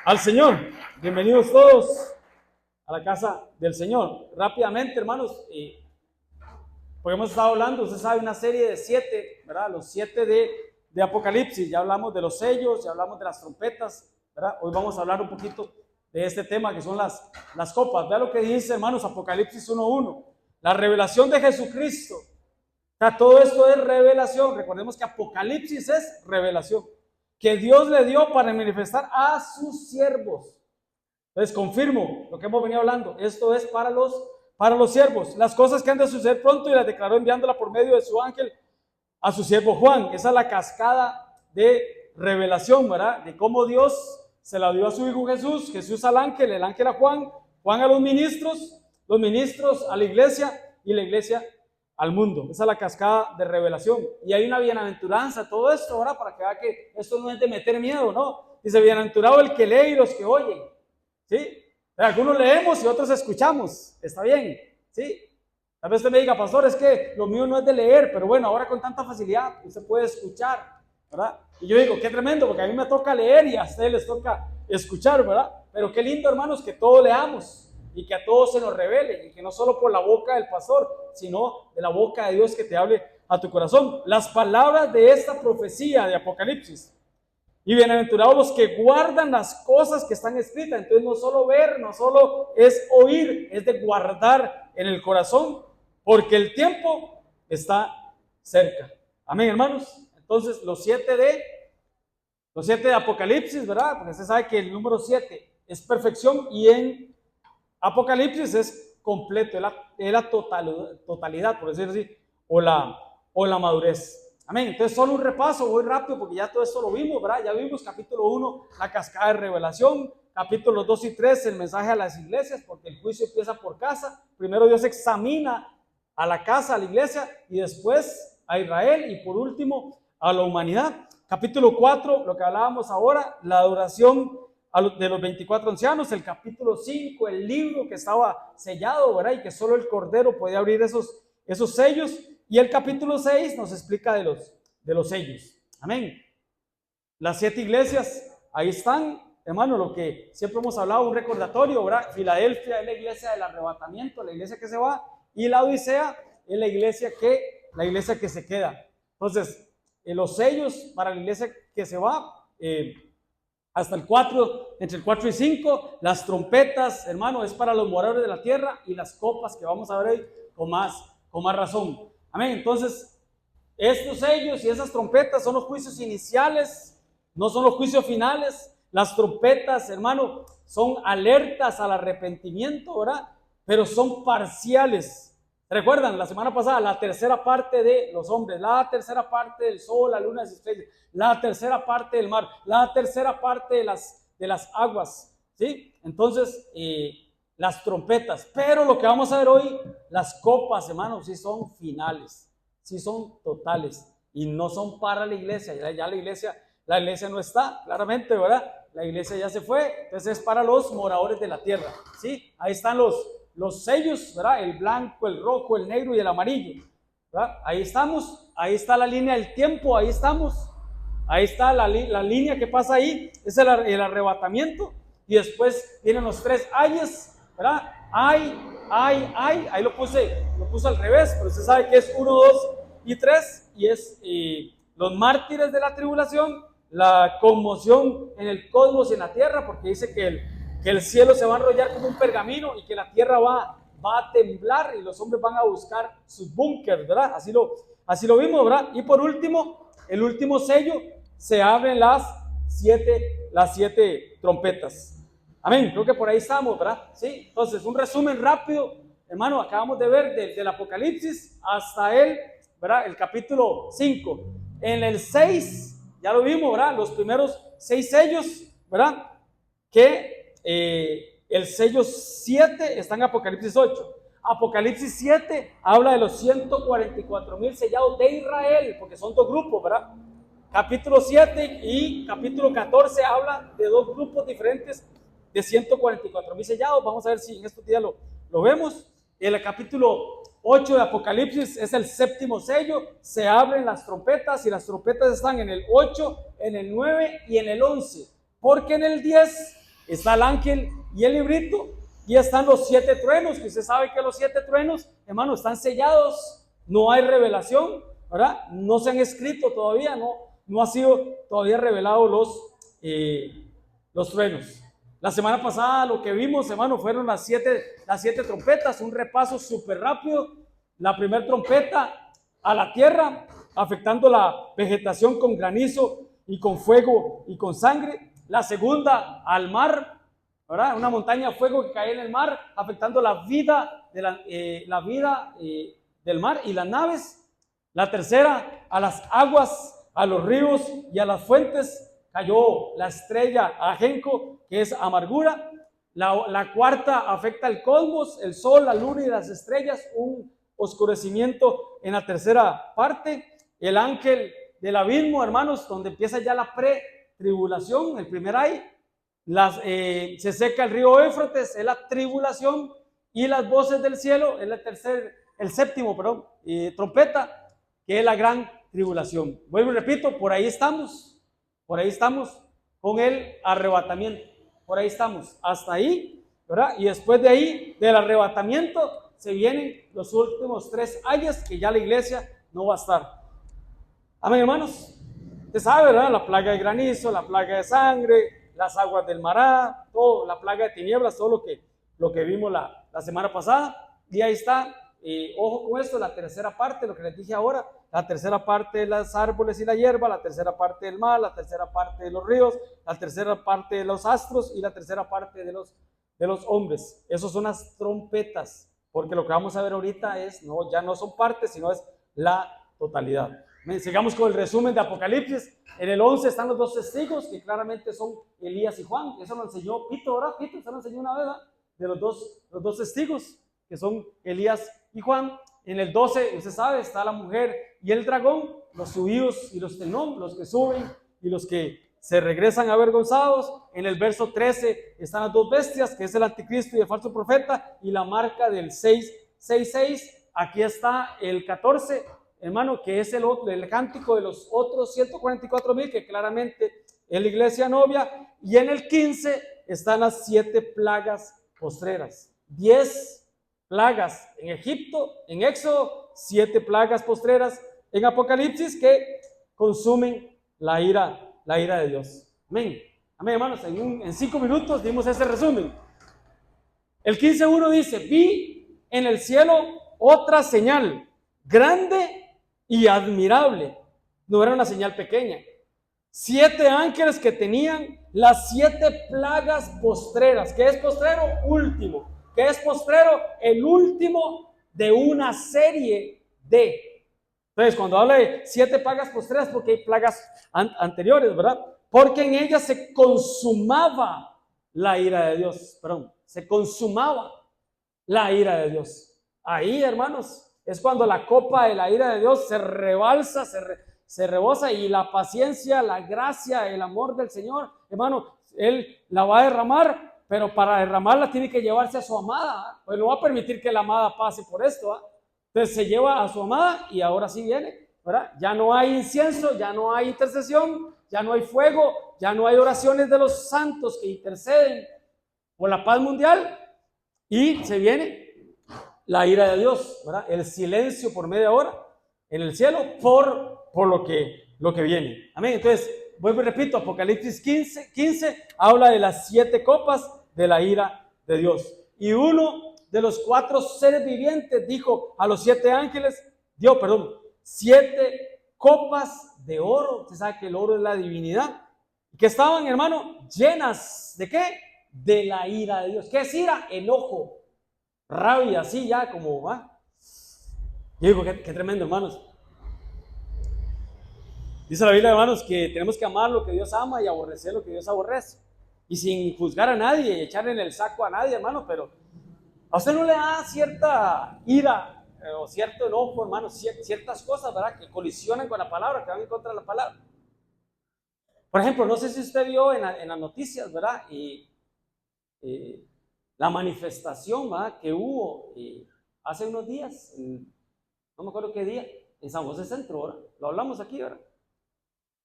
al Señor. Bienvenidos todos a la casa del Señor. Rápidamente, hermanos, porque hemos estado hablando, usted sabe, una serie de 7, ¿verdad? Los 7 de Apocalipsis. Ya hablamos de los sellos, ya hablamos de las trompetas, ¿verdad? Hoy vamos a hablar un poquito de este tema que son las copas. Vea lo que dice, hermanos, Apocalipsis 1:1. La revelación de Jesucristo. O sea, todo esto es revelación. Recordemos que Apocalipsis es revelación que Dios le dio para manifestar a sus siervos. Entonces confirmo lo que hemos venido hablando. Esto es para los siervos. Las cosas que han de suceder pronto, y las declaró enviándola por medio de su ángel a su siervo Juan. Esa es la cascada de revelación, ¿verdad? De cómo Dios se la dio a su Hijo Jesús, Jesús al ángel, el ángel a Juan, Juan a los ministros a la iglesia y la iglesia al mundo. Esa es la cascada de revelación. Y hay una bienaventuranza, todo esto, ¿verdad? Para que vea que esto no es de meter miedo, ¿no? Dice, bienaventurado el que lee y los que oyen, ¿sí? Algunos leemos y otros escuchamos, está bien, ¿sí? Tal vez usted me diga, pastor, es que lo mío no es de leer, pero bueno, ahora con tanta facilidad usted puede escuchar, ¿verdad? Y yo digo, qué tremendo, porque a mí me toca leer y a ustedes les toca escuchar, ¿verdad? Pero qué lindo, hermanos, que todos leamos y que a todos se nos revele, y que no solo por la boca del pastor, sino de la boca de Dios que te hable a tu corazón. Las palabras de esta profecía de Apocalipsis. Y bienaventurados los que guardan las cosas que están escritas. Entonces no solo ver, no solo es oír, es de guardar en el corazón, porque el tiempo está cerca. Amén, hermanos. Entonces los 7 de Apocalipsis, ¿verdad? Porque usted sabe que el número 7 es perfección, y en Apocalipsis es completo, es la totalidad, por decirlo así, o la madurez. Amén. Entonces, solo un repaso, voy rápido porque ya todo esto lo vimos, ¿verdad? Ya vimos capítulo 1, la cascada de revelación, capítulos 2 y 3, el mensaje a las iglesias, porque el juicio empieza por casa. Primero Dios examina a la casa, a la iglesia, y después a Israel, y por último a la humanidad. Capítulo 4, lo que hablábamos ahora, la adoración de los 24 ancianos. El capítulo 5, el libro que estaba sellado, ¿verdad? Y que solo el Cordero podía abrir esos sellos. Y el capítulo 6 nos explica de los sellos. Amén. Las 7 iglesias, ahí están, hermano, lo que siempre hemos hablado, un recordatorio, ¿verdad? Filadelfia es la iglesia del arrebatamiento, la iglesia que se va, y la Odisea es la iglesia que se queda. Entonces, los sellos para la iglesia que se va, hasta el 4, entre el 4 y 5, las trompetas, hermano, es para los moradores de la tierra, y las copas que vamos a ver hoy con más razón. Amén. Entonces, estos sellos y esas trompetas son los juicios iniciales, no son los juicios finales. Las trompetas, hermano, son alertas al arrepentimiento, ¿verdad? Pero son parciales. ¿Recuerdan? La semana pasada, la tercera parte de los hombres, la tercera parte del sol, la luna, las estrellas, la tercera parte del mar, la tercera parte de las aguas, ¿sí? Entonces, las trompetas. Pero lo que vamos a ver hoy, las copas, hermanos, sí son finales, sí son totales, y no son para la iglesia. Ya la iglesia no está, claramente, ¿verdad? La iglesia ya se fue, entonces es para los moradores de la tierra, ¿sí? Ahí están los sellos, ¿verdad? El blanco, el rojo, el negro y el amarillo, ¿verdad? Ahí estamos, ahí está la línea del tiempo, ahí estamos, ahí está la línea que pasa ahí, es el arrebatamiento, y después vienen los 3 ayes, ¿verdad? Ahí lo puse al revés, pero usted sabe que es 1, 2 y 3, y es los mártires de la tribulación, la conmoción en el cosmos y en la tierra, porque dice que el cielo se va a enrollar como un pergamino, y que la tierra va a temblar, y los hombres van a buscar sus búnkers, ¿verdad? Así lo vimos, ¿verdad? Y por último, el último sello, se abren las 7 trompetas. Amén, creo que por ahí estamos, ¿verdad? Sí, entonces un resumen rápido, hermano, acabamos de ver del Apocalipsis hasta ¿verdad? El capítulo 5. En el 6, ya lo vimos, ¿verdad? Los primeros 6 sellos, ¿verdad? Que el sello 7 está en Apocalipsis 8. Apocalipsis 7 habla de los 144,000 sellados de Israel, porque son 2 grupos, ¿verdad? Capítulo 7 y capítulo 14 habla de 2 grupos diferentes de 144,000 sellados. Vamos a ver si en estos días lo vemos. El capítulo 8 de Apocalipsis es el 7º sello. Se abren las trompetas, y las trompetas están en el 8, en el 9 y en el 11. Porque en el 10 está el ángel y el librito, y están los 7 truenos, que usted sabe que los 7 truenos, hermano, están sellados, no hay revelación, ¿verdad? No se han escrito todavía, no ha sido todavía revelado los truenos. La semana pasada lo que vimos, hermano, fueron las siete trompetas, un repaso súper rápido. La primera trompeta a la tierra, afectando la vegetación con granizo y con fuego y con sangre. La segunda al mar, ¿verdad? Una montaña de fuego que cae en el mar, afectando la vida del mar y las naves. La tercera a las aguas, a los ríos y a las fuentes. Cayó la estrella ajenco, que es amargura. La cuarta afecta el cosmos, el sol, la luna y las estrellas, un oscurecimiento en la tercera parte. El ángel del abismo, hermanos, donde empieza ya la pre-tribulación, el primer ay. Se seca el río Éufrates, es la tribulación. Y las voces del cielo, es el séptimo, trompeta, que es la gran tribulación. Vuelvo y repito, por ahí estamos con el arrebatamiento, por ahí estamos, hasta ahí, ¿verdad? Y después de ahí, del arrebatamiento, se vienen los últimos 3 ayes que ya la iglesia no va a estar. Amén, hermanos. Usted sabe, ¿verdad? La plaga de granizo, la plaga de sangre, las aguas del Mará, todo, la plaga de tinieblas, todo lo que vimos la semana pasada. Y ahí está, ojo con esto, la tercera parte, lo que les dije ahora, la tercera parte de los árboles y la hierba, la tercera parte del mar, la tercera parte de los ríos, la tercera parte de los astros y la tercera parte de los hombres. Esos son las trompetas, porque lo que vamos a ver ahorita ya no son partes, sino es la totalidad. Sigamos con el resumen de Apocalipsis. En el 11 están los 2 testigos, que claramente son Elías y Juan. Eso lo enseñó Pito, ¿verdad? Pito, se lo enseñó una vez, ¿verdad? De los dos testigos, que son Elías y Juan. En el 12, usted sabe, está la mujer y el dragón, los subidos y los tenón, los que suben y los que se regresan avergonzados. En el verso 13 están las 2 bestias, que es el anticristo y el falso profeta, y la marca del 666. Aquí está el 14, hermano, que es el cántico de los otros 144,000, que claramente es la iglesia novia. Y en el 15 están las 7 plagas postreras. 10 plagas en Egipto, en Éxodo, 7 plagas postreras en Apocalipsis que consumen la ira de Dios. Amén. Amén, hermanos. En 5 minutos dimos ese resumen. El 15:1 dice: vi en el cielo otra señal, grande y admirable. No era una señal pequeña. 7 ángeles que tenían las 7 plagas postreras. ¿Qué es postrero? Último. ¿Qué es postrero? El último de una serie de. Entonces, cuando habla de 7 plagas postreras, porque hay plagas anteriores, ¿verdad? Porque en ellas se consumaba la ira de Dios. Se consumaba la ira de Dios. Ahí, hermanos, es cuando la copa de la ira de Dios se rebalsa, se rebosa, y la paciencia, la gracia, el amor del Señor, hermano, Él la va a derramar. Pero para derramarla tiene que llevarse a su amada, pues no va a permitir que la amada pase por esto, ¿eh? Entonces se lleva a su amada y ahora sí viene, ¿verdad? Ya no hay incienso, ya no hay intercesión, ya no hay fuego, ya no hay oraciones de los santos que interceden por la paz mundial, y se viene la ira de Dios, ¿verdad? El silencio por media hora en el cielo por lo que viene. Amén. Entonces, vuelvo y repito, Apocalipsis 15 habla de las 7 copas de la ira de Dios. Y uno de los 4 seres vivientes dijo a los 7 ángeles, 7 copas de oro. Usted sabe que el oro es la divinidad. Que estaban, hermano, llenas ¿de qué? De la ira de Dios. ¿Qué es ira? Enojo, rabia, así ya como va. Yo digo, qué tremendo, hermanos. Dice la Biblia, hermanos, que tenemos que amar lo que Dios ama y aborrecer lo que Dios aborrece. Y sin juzgar a nadie y echarle en el saco a nadie, hermano, pero a usted no le da cierta ira o cierto enojo, hermano, ciertas cosas, ¿verdad? Que colisionan con la palabra, que van en contra de la palabra. Por ejemplo, no sé si usted vio en las noticias, ¿verdad? La manifestación, ¿verdad? Que hubo hace unos días, no me acuerdo qué día, en San José Centro, ¿verdad? Lo hablamos aquí, ¿verdad?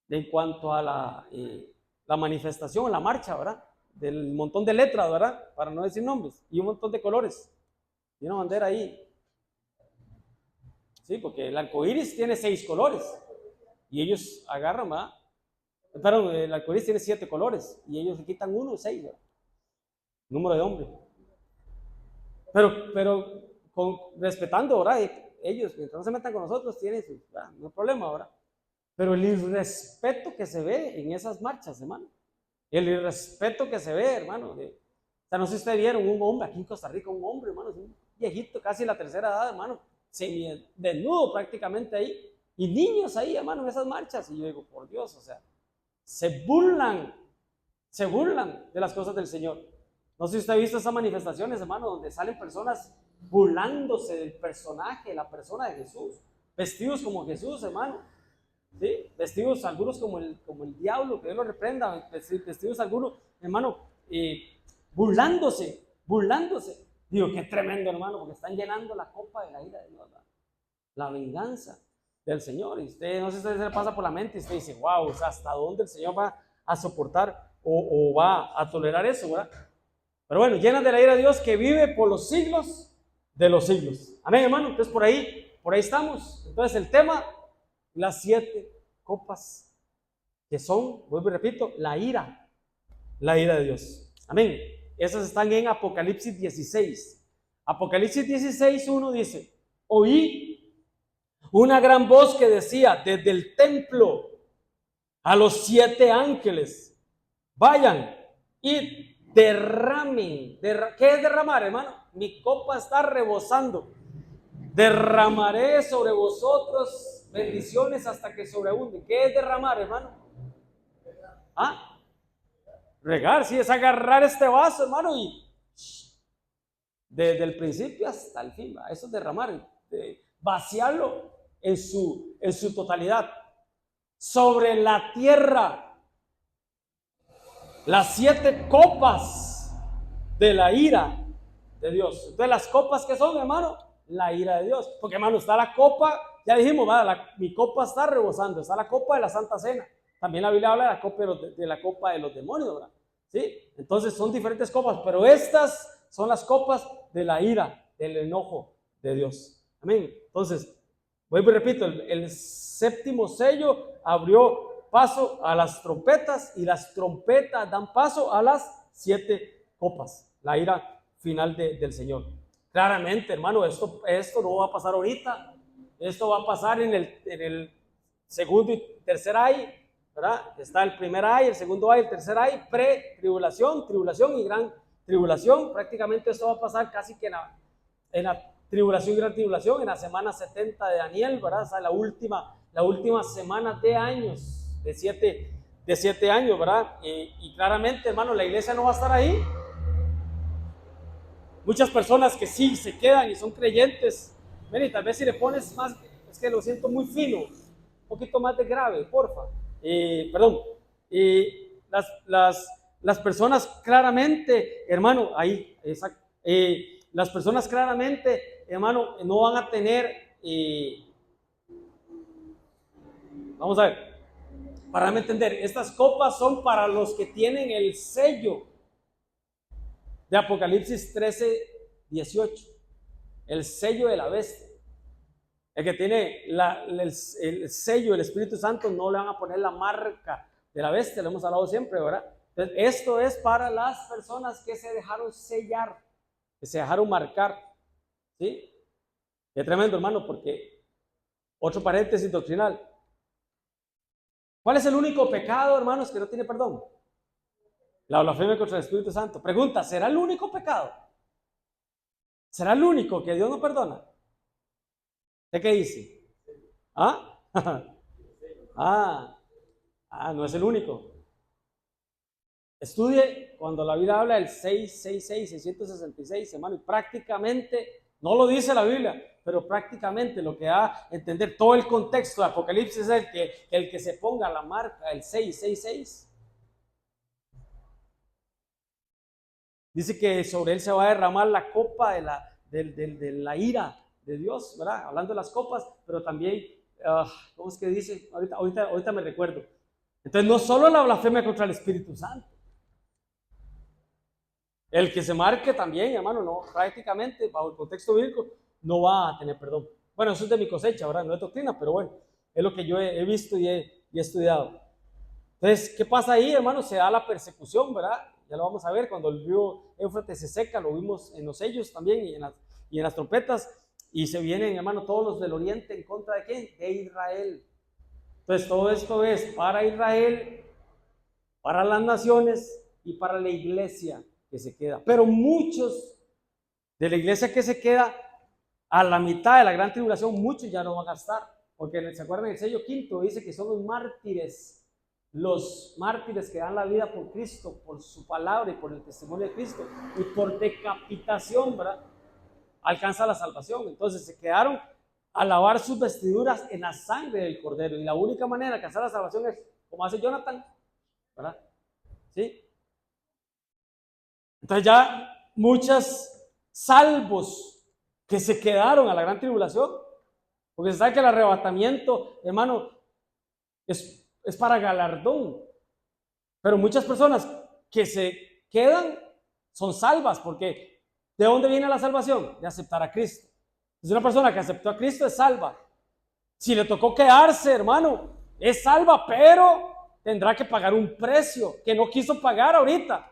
En cuanto a la manifestación, la marcha, ¿verdad? del montón de letras, ¿verdad? Para no decir nombres, y un montón de colores. Y una bandera ahí. Sí, porque el arco iris tiene 6 colores. Y ellos agarran, ¿verdad? Perdón, el arco iris tiene 7 colores. Y ellos le quitan 1, 6, ¿verdad? Número de hombre. Pero respetando, ¿verdad? Ellos, mientras no se metan con nosotros, tienen su, no hay problema, ¿verdad? Pero el irrespeto que se ve en esas marchas, hermano. El irrespeto que se ve, hermano. O sea, no sé si ustedes vieron un hombre aquí en Costa Rica, un hombre, hermano, un viejito, casi la tercera edad, hermano, desnudo prácticamente ahí. Y niños ahí, hermano, en esas marchas. Y yo digo, por Dios, o sea, se burlan de las cosas del Señor. No sé si usted ha visto esas manifestaciones, hermano, donde salen personas burlándose del personaje, la persona de Jesús, vestidos como Jesús, hermano. ¿Sí? Vestidos algunos como el diablo, que Dios lo reprenda, vestidos algunos, hermano, burlándose. Digo, qué tremendo, hermano, porque están llenando la copa de la ira de Dios, la venganza del Señor. Y usted, no sé si se le pasa por la mente, y usted dice, wow, o sea, ¿hasta dónde el Señor va a soportar o va a tolerar eso, verdad? Pero bueno, llenas de la ira de Dios que vive por los siglos de los siglos. Amén, hermano. Entonces por ahí estamos. Entonces el tema, las 7 copas, que son, vuelvo y repito, la ira de Dios. Amén. Esas están en Apocalipsis 16. Apocalipsis 16, 1 dice, oí una gran voz que decía desde el templo a los 7 ángeles, vayan y derramen. ¿Qué es derramar, hermano? Mi copa está rebosando. Derramaré sobre vosotros bendiciones hasta que sobreabunden. ¿Qué es derramar, hermano? ¿Ah? Regar, sí, es agarrar este vaso, hermano, y desde el principio hasta el fin, ¿va? Eso es derramar, vaciarlo en su totalidad. Sobre la tierra, las 7 copas de la ira de Dios. Entonces, las copas que son, hermano, la ira de Dios. Porque, hermano, está la copa, ya dijimos, mi copa está rebosando, está la copa de la Santa Cena. También la Biblia habla de la copa de los demonios, ¿verdad? ¿Sí? Entonces son diferentes copas, pero estas son las copas de la ira, del enojo de Dios. Amén. Entonces, vuelvo y repito, el 7º sello abrió paso a las trompetas y las trompetas dan paso a las 7 copas, la ira final del Señor. Claramente, hermano, esto no va a pasar ahorita, esto va a pasar en el segundo y tercer ay, ¿verdad? Está el primer ay, el segundo ay, el tercer ay, pre-tribulación, tribulación y gran tribulación. Prácticamente esto va a pasar casi que en la tribulación y gran tribulación, en la semana 70 de Daniel, ¿verdad? O sea, la última semana de años, de 7 años, ¿verdad? Y claramente, hermano, la iglesia no va a estar ahí. Muchas personas que sí se quedan y son creyentes, ven, y tal vez si le pones más, es que lo siento muy fino, un poquito más de grave, porfa. Perdón. Las personas claramente, hermano, ahí, exacto. Las personas claramente, hermano, no van a tener, vamos a ver, para entender, estas copas son para los que tienen el sello de Apocalipsis 13, 18, el sello de la bestia. El que tiene el sello del Espíritu Santo no le van a poner la marca de la bestia, lo hemos hablado siempre, ¿verdad? Entonces, esto es para las personas que se dejaron sellar, que se dejaron marcar, ¿sí? Es tremendo, hermano, porque otro paréntesis doctrinal. ¿Cuál es el único pecado, hermanos, que no tiene perdón? La blasfemia contra el Espíritu Santo. Pregunta, ¿será el único pecado? ¿Será el único que Dios no perdona? ¿De qué dice? ¿Ah? No es el único. Estudie cuando la Biblia habla del 666, 666, hermano, y prácticamente, no lo dice la Biblia, pero prácticamente lo que da a entender todo el contexto de Apocalipsis es el que se ponga la marca, el 666. Dice que sobre él se va a derramar la copa de la ira de Dios, ¿verdad? Hablando de las copas, pero también, ¿cómo es que dice? Ahorita me recuerdo. Entonces, no solo la blasfemia contra el Espíritu Santo, El que se marque también, hermano, no, prácticamente, bajo el contexto bíblico, no va a tener perdón. Bueno, eso es de mi cosecha, ¿verdad? No es doctrina, pero bueno, es lo que yo he visto y he estudiado. Entonces, ¿qué pasa ahí, hermano? Se da la persecución, ¿verdad? Ya lo vamos a ver, cuando el río Éufrates se seca, lo vimos en los sellos también y en las trompetas, y se vienen, hermano, todos los del oriente en contra de ¿quién? De Israel. Entonces, todo esto es para Israel, para las naciones y para la iglesia que se queda. Pero muchos de la iglesia que se queda a la mitad de la gran tribulación, muchos ya no van a estar, porque se acuerdan el sello quinto, dice que son los mártires que dan la vida por Cristo, por su palabra y por el testimonio de Cristo, y por decapitación, ¿verdad? Alcanza la salvación. Entonces se quedaron a lavar sus vestiduras en la sangre del Cordero, y la única manera de alcanzar la salvación es como hace Jonathan, ¿verdad? ¿Sí? Entonces ya muchos salvos que se quedaron a la gran tribulación, porque se sabe que el arrebatamiento, hermano, es para galardón, pero muchas personas que se quedan son salvas, porque ¿de dónde viene la salvación? De aceptar a Cristo. Es una persona que aceptó a Cristo, es salva. Si le tocó quedarse, hermano, es salva, pero tendrá que pagar un precio que no quiso pagar ahorita,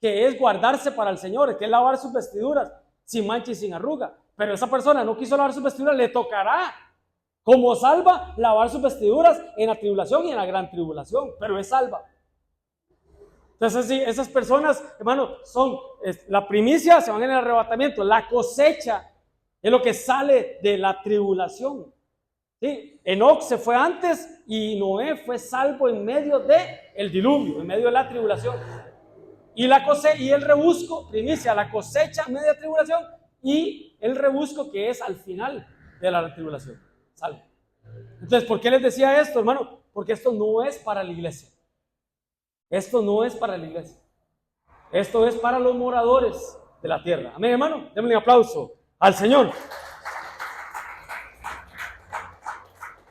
que es guardarse para el Señor, que es lavar sus vestiduras sin mancha y sin arruga. Pero esa persona no quiso lavar sus vestiduras, le tocará como salva lavar sus vestiduras en la tribulación y en la gran tribulación, pero es salva. Entonces, sí, esas personas, hermano, son la primicia, se van en el arrebatamiento. La cosecha es lo que sale de la tribulación. ¿Sí? Enoc se fue antes y Noé fue salvo en medio del diluvio, en medio de la tribulación. Y la cosecha y el rebusco, primicia, la cosecha en medio de la tribulación y el rebusco que es al final de la tribulación. Salvo. Entonces, ¿por qué les decía esto, hermano? Porque esto no es para la iglesia. Esto no es para la iglesia. Esto es para los moradores de la tierra. Amén, hermano. Démosle un aplauso al Señor.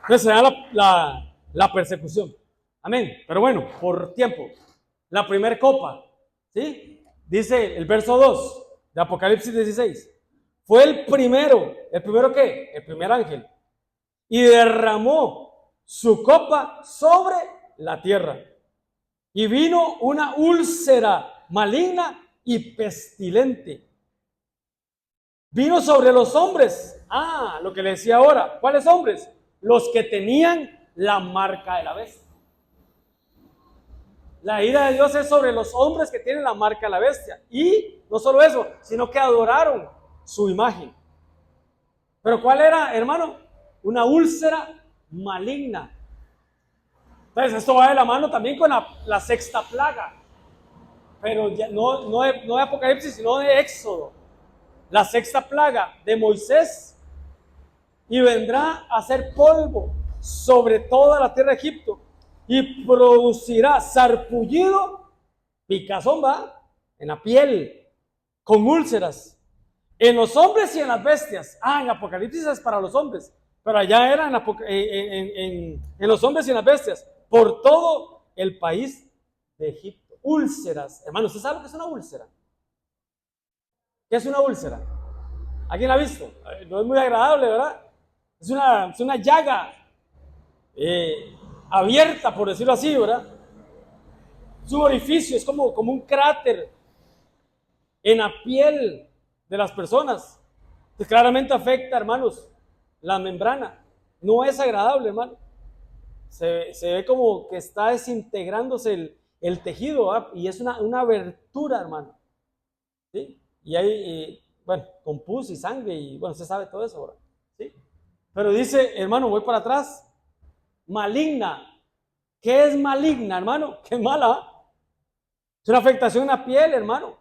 Entonces se da la persecución. Amén. Pero bueno, por tiempo. La primera copa, ¿sí? Dice el verso 2 de Apocalipsis 16. Fue el primero. ¿El primero qué? El primer ángel. Y derramó su copa sobre la tierra. Y vino una úlcera maligna y pestilente. Vino sobre los hombres. Lo que le decía ahora. ¿Cuáles hombres? Los que tenían la marca de la bestia. La ira de Dios es sobre los hombres que tienen la marca de la bestia. Y no solo eso, sino que adoraron su imagen. Pero ¿cuál era, hermano? Una úlcera maligna. Entonces esto va de la mano también con la sexta plaga. Pero ya no de Apocalipsis, sino de Éxodo. La sexta plaga de Moisés. Y vendrá a hacer polvo sobre toda la tierra de Egipto. Y producirá sarpullido, picazón, va, en la piel, con úlceras, en los hombres y en las bestias. En Apocalipsis es para los hombres, pero allá era en los hombres y en las bestias, por todo el país de Egipto. Úlceras, hermano, ¿usted sabe lo que es una úlcera? ¿Qué es una úlcera? ¿Alguien la ha visto? No es muy agradable, ¿verdad? Es una llaga abierta, por decirlo así, ¿verdad? Es un orificio, es como un cráter en la piel de las personas, que claramente afecta, hermanos, la membrana. No es agradable, hermano. Se ve como que está desintegrándose el tejido, ¿verdad? Y es una abertura, hermano. ¿Sí? Y hay, bueno, con pus y sangre, y bueno, usted sabe todo eso, ¿verdad? ¿Sí? Pero dice, hermano, voy para atrás. Maligna. ¿Qué es maligna, hermano? ¿Qué mala? Es una afectación en la piel, hermano.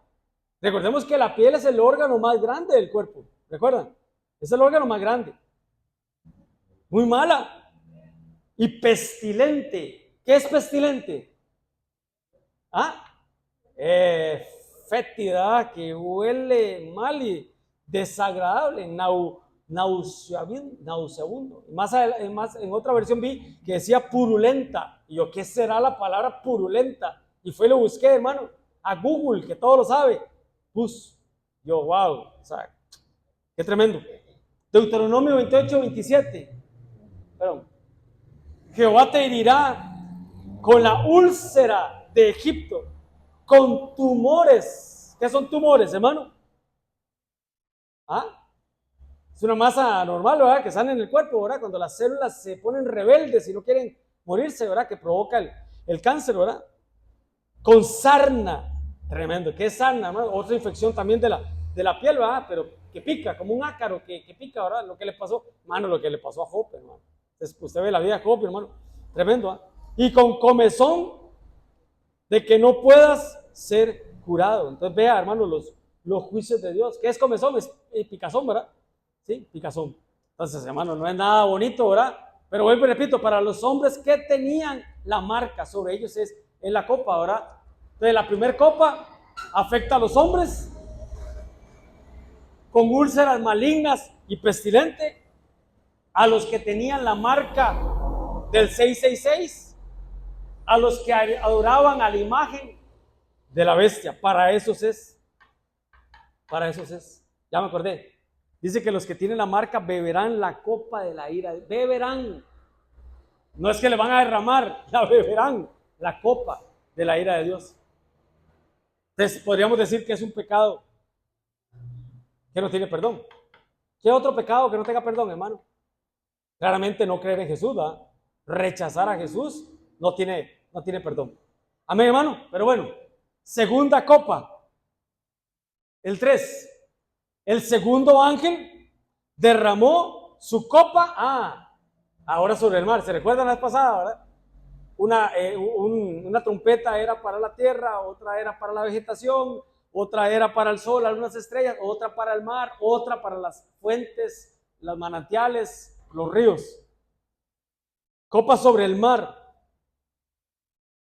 Recordemos que la piel es el órgano más grande del cuerpo. ¿Recuerdan? Es el órgano más grande. Muy mala. Y pestilente. ¿Qué es pestilente? Fétida, que huele mal y desagradable, nauseabundo. Más en otra versión vi que decía purulenta. Y yo, ¿qué será la palabra purulenta? Y fue y lo busqué, hermano, a Google, que todo lo sabe. pus. Yo, wow, o sea, qué tremendo. Deuteronomio 28, 27. Perdón. Jehová te herirá con la úlcera de Egipto, con tumores. ¿Qué son tumores, hermano? ¿Ah? Es una masa normal, ¿verdad? Que sale en el cuerpo, ¿verdad? Cuando las células se ponen rebeldes y no quieren morirse, ¿verdad? Que provoca el cáncer, ¿verdad? Con sarna. Tremendo. ¿Qué es sarna, hermano? Otra infección también de la piel, ¿verdad? Pero que pica, como un ácaro que pica, ¿verdad? Lo que le pasó, hermano, lo que le pasó a Job, hermano. Entonces, usted ve la vida de Job, hermano. Tremendo, ¿verdad? Y con comezón de que no puedas ser curado. Entonces, vea, hermano, los juicios de Dios. ¿Qué es comezón? Es picazón, ¿verdad? Sí, picazón. Entonces, hermano, no es nada bonito, ¿verdad? Pero vuelvo y repito, para los hombres que tenían la marca sobre ellos es la copa, ¿verdad? Entonces, la primera copa afecta a los hombres con úlceras malignas y pestilentes, a los que tenían la marca del 666, a los que adoraban a la imagen de la bestia. Para esos es. Ya me acordé. Dice que los que tienen la marca beberán la copa de la ira. Beberán. No es que le van a derramar, la beberán, la copa de la ira de Dios. Entonces, podríamos decir que es un pecado que no tiene perdón. ¿Qué otro pecado que no tenga perdón, hermano? Claramente no creer en Jesús, ¿verdad? Rechazar a Jesús no tiene perdón. Amén, hermano. Pero bueno, segunda copa, el 3. El segundo ángel derramó su copa, ahora sobre el mar. ¿Se recuerdan la vez pasada, verdad? Una trompeta era para la tierra, otra era para la vegetación, otra era para el sol, algunas estrellas, otra para el mar, otra para las fuentes, los manantiales, los ríos. Copa sobre el mar,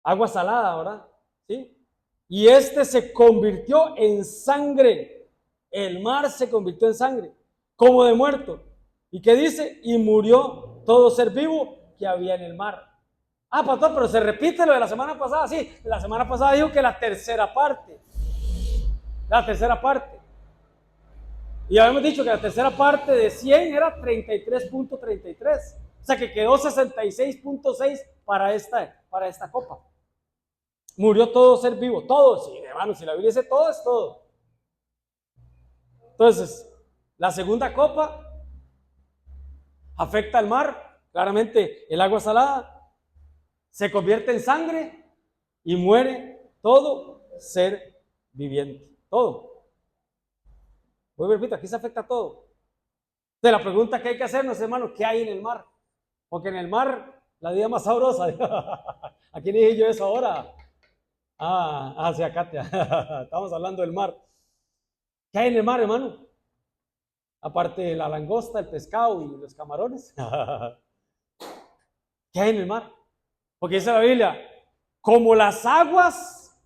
agua salada, ¿verdad? ¿Sí? Y se convirtió en sangre. El mar se convirtió en sangre, como de muerto. ¿Y qué dice? Y murió todo ser vivo que había en el mar. Pastor, pero se repite lo de la semana pasada. Sí, la semana pasada dijo que la tercera parte. Y habíamos dicho que la tercera parte de 100 era 33.33. O sea que quedó 66.6 para esta copa. Murió todo ser vivo. Todo, sí, hermano, si la Biblia dice todo, es todo. Entonces, la segunda copa afecta al mar. Claramente, el agua salada se convierte en sangre y muere todo ser viviente. Todo. Vuelvo y repito, aquí se afecta todo. Entonces, la pregunta que hay que hacernos, hermano, ¿qué hay en el mar? Porque en el mar, la vida más sabrosa. ¿A quién dije yo eso ahora? Sí, a Katia. Estamos hablando del mar. ¿Qué hay en el mar, hermano? Aparte de la langosta, el pescado y los camarones. ¿Qué hay en el mar? Porque dice la Biblia, como las aguas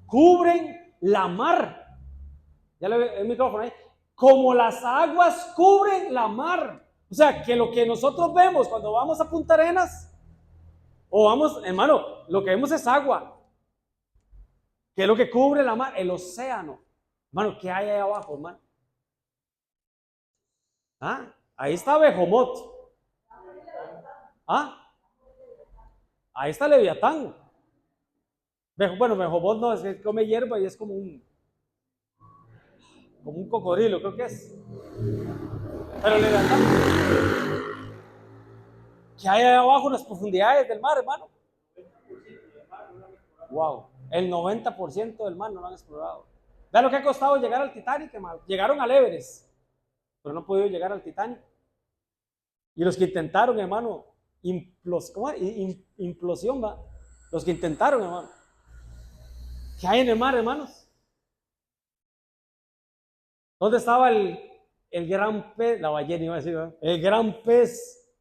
cubren la mar. Ya le ve el micrófono ahí. Como las aguas cubren la mar. O sea, que lo que nosotros vemos cuando vamos a Punta Arenas, o vamos, hermano, lo que vemos es agua. ¿Qué es lo que cubre la mar? El océano. Hermano, ¿qué hay ahí abajo, hermano? Ahí está Behomot. Ahí está Leviatán. Bueno, Behomot no, es que come hierba y es como un cocodrilo, creo que es. Pero Leviatán, ¿qué hay ahí abajo en las profundidades del mar, hermano? Wow, el 90% del mar no lo han explorado. Vean lo que ha costado llegar al Titanic, hermano. Llegaron al Everest, pero no han podido llegar al Titanic. Y los que intentaron, hermano, implosión, va. Los que intentaron, hermano. ¿Qué hay en el mar, hermanos? ¿Dónde estaba el gran pez? La ballena iba a decir, ¿verdad? El gran pez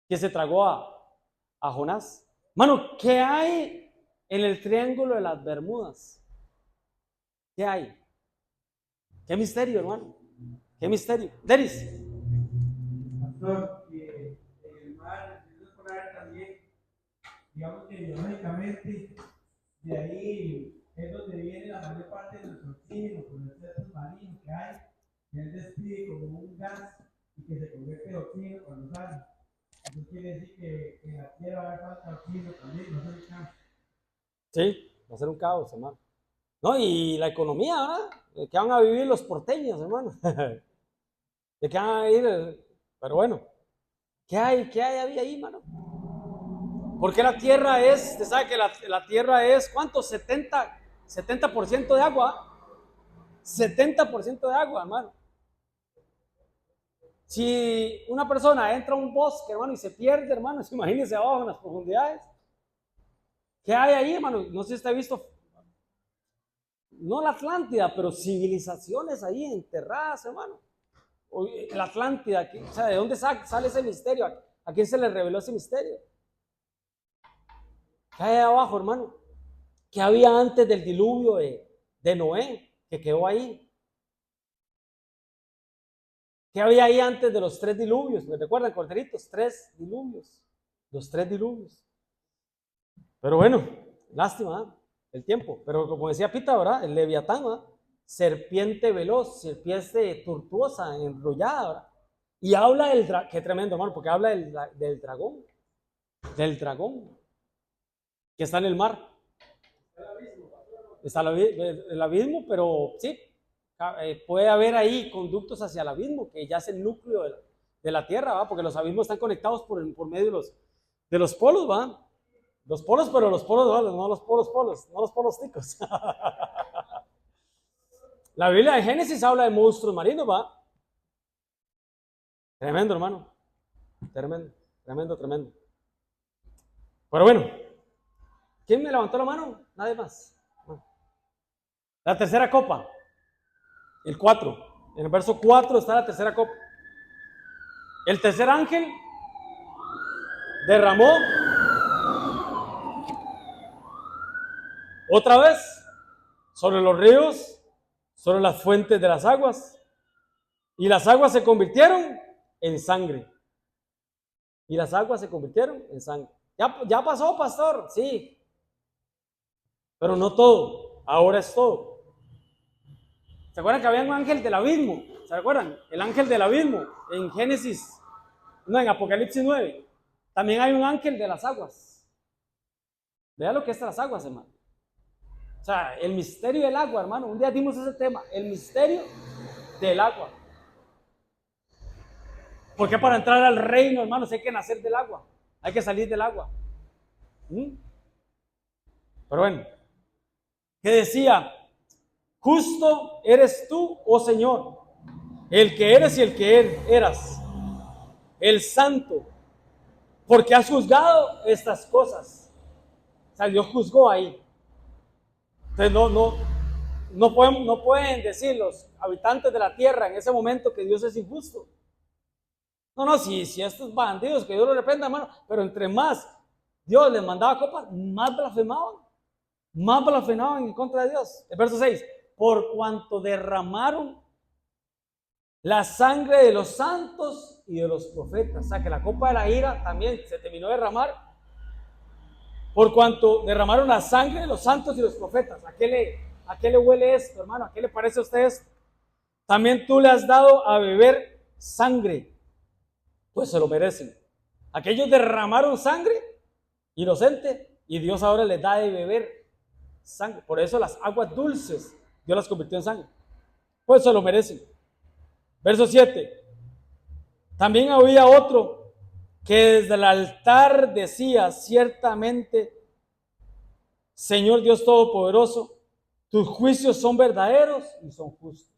que se tragó a Jonás. Hermano, ¿qué hay en el Triángulo de las Bermudas? ¿Qué hay? ¿Qué misterio, hermano? ¿Qué misterio? Deris. Pastor, que en el mar, en el polar también, digamos que biológicamente, de ahí es donde viene la mayor parte de nuestro oxígeno. él despide como un gas y que se convierte en oxígeno cuando sale. Eso quiere decir que en la tierra va a haber falta de oxígeno también, no se caos. Sí, va a ser un caos, hermano. No, y la economía, ¿verdad? ¿De qué van a vivir los porteños, hermano? ¿De qué van a vivir? Pero bueno, ¿qué hay ahí, hermano? Porque la tierra es, usted sabe que la tierra es, ¿cuánto? 70% de agua. 70% de agua, hermano. Si una persona entra a un bosque, hermano, y se pierde, hermano, imagínese abajo en las profundidades. ¿Qué hay ahí, hermano? No sé si usted ha visto, no la Atlántida, pero civilizaciones ahí enterradas, hermano. La Atlántida, o sea, ¿de dónde sale ese misterio? ¿A quién se le reveló ese misterio? ¿Qué hay abajo, hermano? ¿Qué había antes del diluvio de Noé, que quedó ahí? ¿Qué había ahí antes de los 3 diluvios? ¿Me recuerdan, corderitos? 3 diluvios. Los 3 diluvios. Pero bueno, lástima, ¿eh? El tiempo. Pero como decía Pita, ¿verdad? El Leviatán, ¿verdad? Serpiente veloz, serpiente tortuosa, enrollada, ¿verdad? Y habla del dragón, qué tremendo, hermano, porque habla del dragón, que está en el mar. Está el abismo, pero sí, puede haber ahí conductos hacia el abismo, que ya es el núcleo de la Tierra, ¿va? Porque los abismos están conectados por medio de los polos, ¿va? Los polos, pero los polos, ¿va? No los polos, no los polos ticos. La Biblia de Génesis habla de monstruos marinos, ¿va? Tremendo, hermano. Tremendo. Pero bueno, ¿quién me levantó la mano? Nadie más. La tercera copa. El 4. En el verso 4 está la tercera copa. El tercer ángel derramó otra vez sobre los ríos, sobre las fuentes de las aguas, y las aguas se convirtieron en sangre. Ya pasó, pastor, sí, pero no todo, ahora es todo. ¿Se acuerdan que había un ángel del abismo? ¿Se acuerdan? El ángel del abismo en Génesis, no, en Apocalipsis 9. También hay un ángel de las aguas. Vea lo que es las aguas, hermano. O sea, el misterio del agua, hermano. Un día dimos ese tema, el misterio del agua. Porque para entrar al reino, hermanos, hay que nacer del agua. Hay que salir del agua. Pero bueno, ¿qué decía? Justo eres tú, oh Señor, el que eres y el que eras, el santo, porque has juzgado estas cosas. O sea, Dios juzgó ahí. Entonces no pueden decir los habitantes de la tierra en ese momento que Dios es injusto. No, si estos bandidos, que Dios los reprenda, hermano, pero entre más Dios les mandaba copas, más blasfemaban en contra de Dios. El verso 6, por cuanto derramaron la sangre de los santos y de los profetas. O sea, que la copa de la ira también se terminó de derramar, por cuanto derramaron la sangre de los santos y los profetas. ¿A qué le huele esto, hermano? ¿A qué le parece a usted esto? También tú le has dado a beber sangre, pues se lo merecen. Aquellos derramaron sangre inocente y Dios ahora les da de beber sangre. Por eso las aguas dulces Dios las convirtió en sangre, pues se lo merecen. Verso 7. También había otro que desde el altar decía: ciertamente, Señor Dios Todopoderoso, tus juicios son verdaderos y son justos.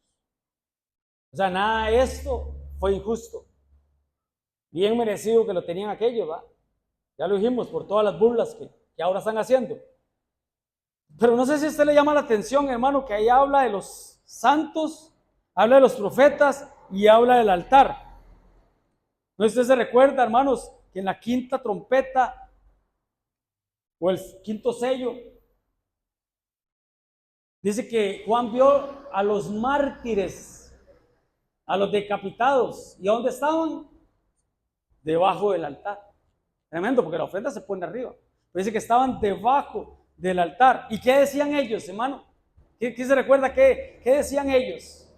O sea, nada de esto fue injusto. Bien merecido que lo tenían aquellos, ¿va? Ya lo dijimos, por todas las burlas que ahora están haciendo. Pero no sé si a usted le llama la atención, hermano, que ahí habla de los santos, habla de los profetas y habla del altar. ¿No sé si usted se recuerda, hermanos, que en la quinta trompeta o el quinto sello dice que Juan vio a los mártires, a los decapitados? ¿Y a dónde estaban? Debajo del altar. Tremendo, porque la ofrenda se pone arriba. Pero dice que estaban debajo del altar. ¿Y qué decían ellos, hermano? ¿Quién se recuerda qué decían ellos?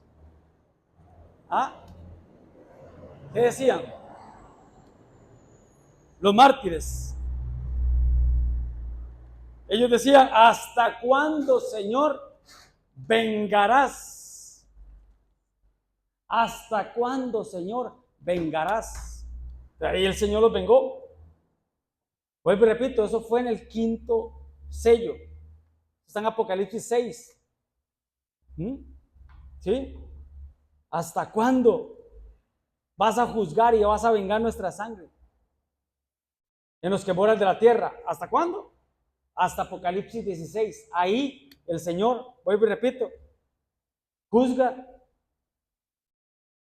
¿Ah? ¿Qué decían? Los mártires. Ellos decían, ¿hasta cuándo, Señor, vengarás? ¿Hasta cuándo, Señor, vengarás? Y el Señor los vengó. Vuelvo y repito, eso fue en el quinto sello. Está en Apocalipsis 6. ¿Sí? ¿Hasta cuándo vas a juzgar y vas a vengar nuestra sangre en los que moran de la tierra? ¿Hasta cuándo? Hasta Apocalipsis 16. Ahí el Señor, vuelvo y repito, juzga,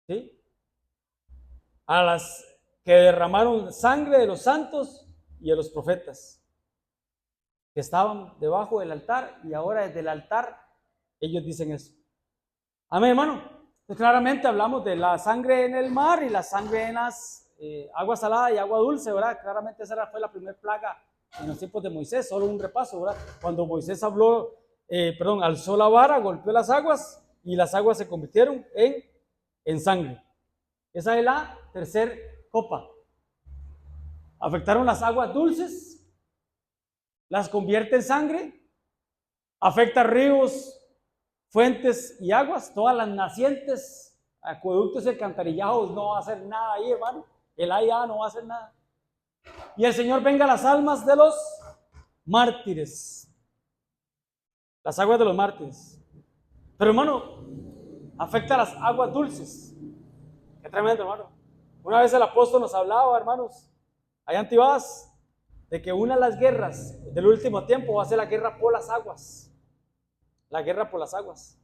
¿sí?, a las que derramaron sangre de los santos y de los profetas que estaban debajo del altar, y ahora desde el altar ellos dicen eso. Amén, hermano. Pues claramente hablamos de la sangre en el mar y la sangre en las agua salada y agua dulce, ¿verdad? Claramente esa fue la primera plaga en los tiempos de Moisés. Solo un repaso, ¿verdad? Cuando Moisés alzó la vara, golpeó las aguas y las aguas se convirtieron en sangre. Esa es la tercera copa. Afectaron las aguas dulces, las convierte en sangre, afecta ríos, fuentes y aguas, todas las nacientes, acueductos y alcantarillajos. No va a hacer nada ahí, hermano. El allá no va a hacer nada. Y el Señor venga las almas de los mártires, las aguas de los mártires. Pero, hermano, afecta las aguas dulces. Qué tremendo, hermano. Una vez el apóstol nos hablaba, hermanos, allá en Tibás, de que una de las guerras del último tiempo va a ser la guerra por las aguas. La guerra por las aguas.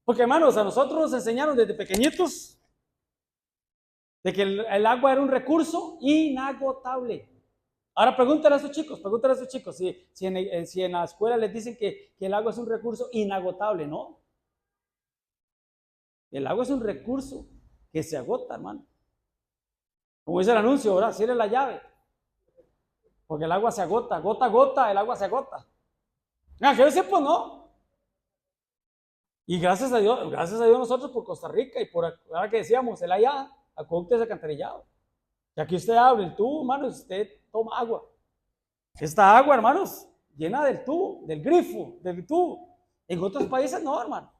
Porque, hermanos, a nosotros nos enseñaron desde pequeñitos de que el agua era un recurso inagotable. Ahora pregúntale a esos chicos si en la escuela les dicen que el agua es un recurso inagotable. No. El agua es un recurso que se agota, hermano. Como dice el anuncio, ¿verdad? Cierre la llave. Porque el agua se agota, gota a gota, el agua se agota. En aquel tiempo no. Y gracias a Dios nosotros por Costa Rica y por, ahora que decíamos, el allá, acueductos alcantarillado. Y aquí usted abre el tubo, hermano, y usted toma agua. Esta agua, hermanos, llena del tubo, del grifo, del tubo. En otros países no, hermano.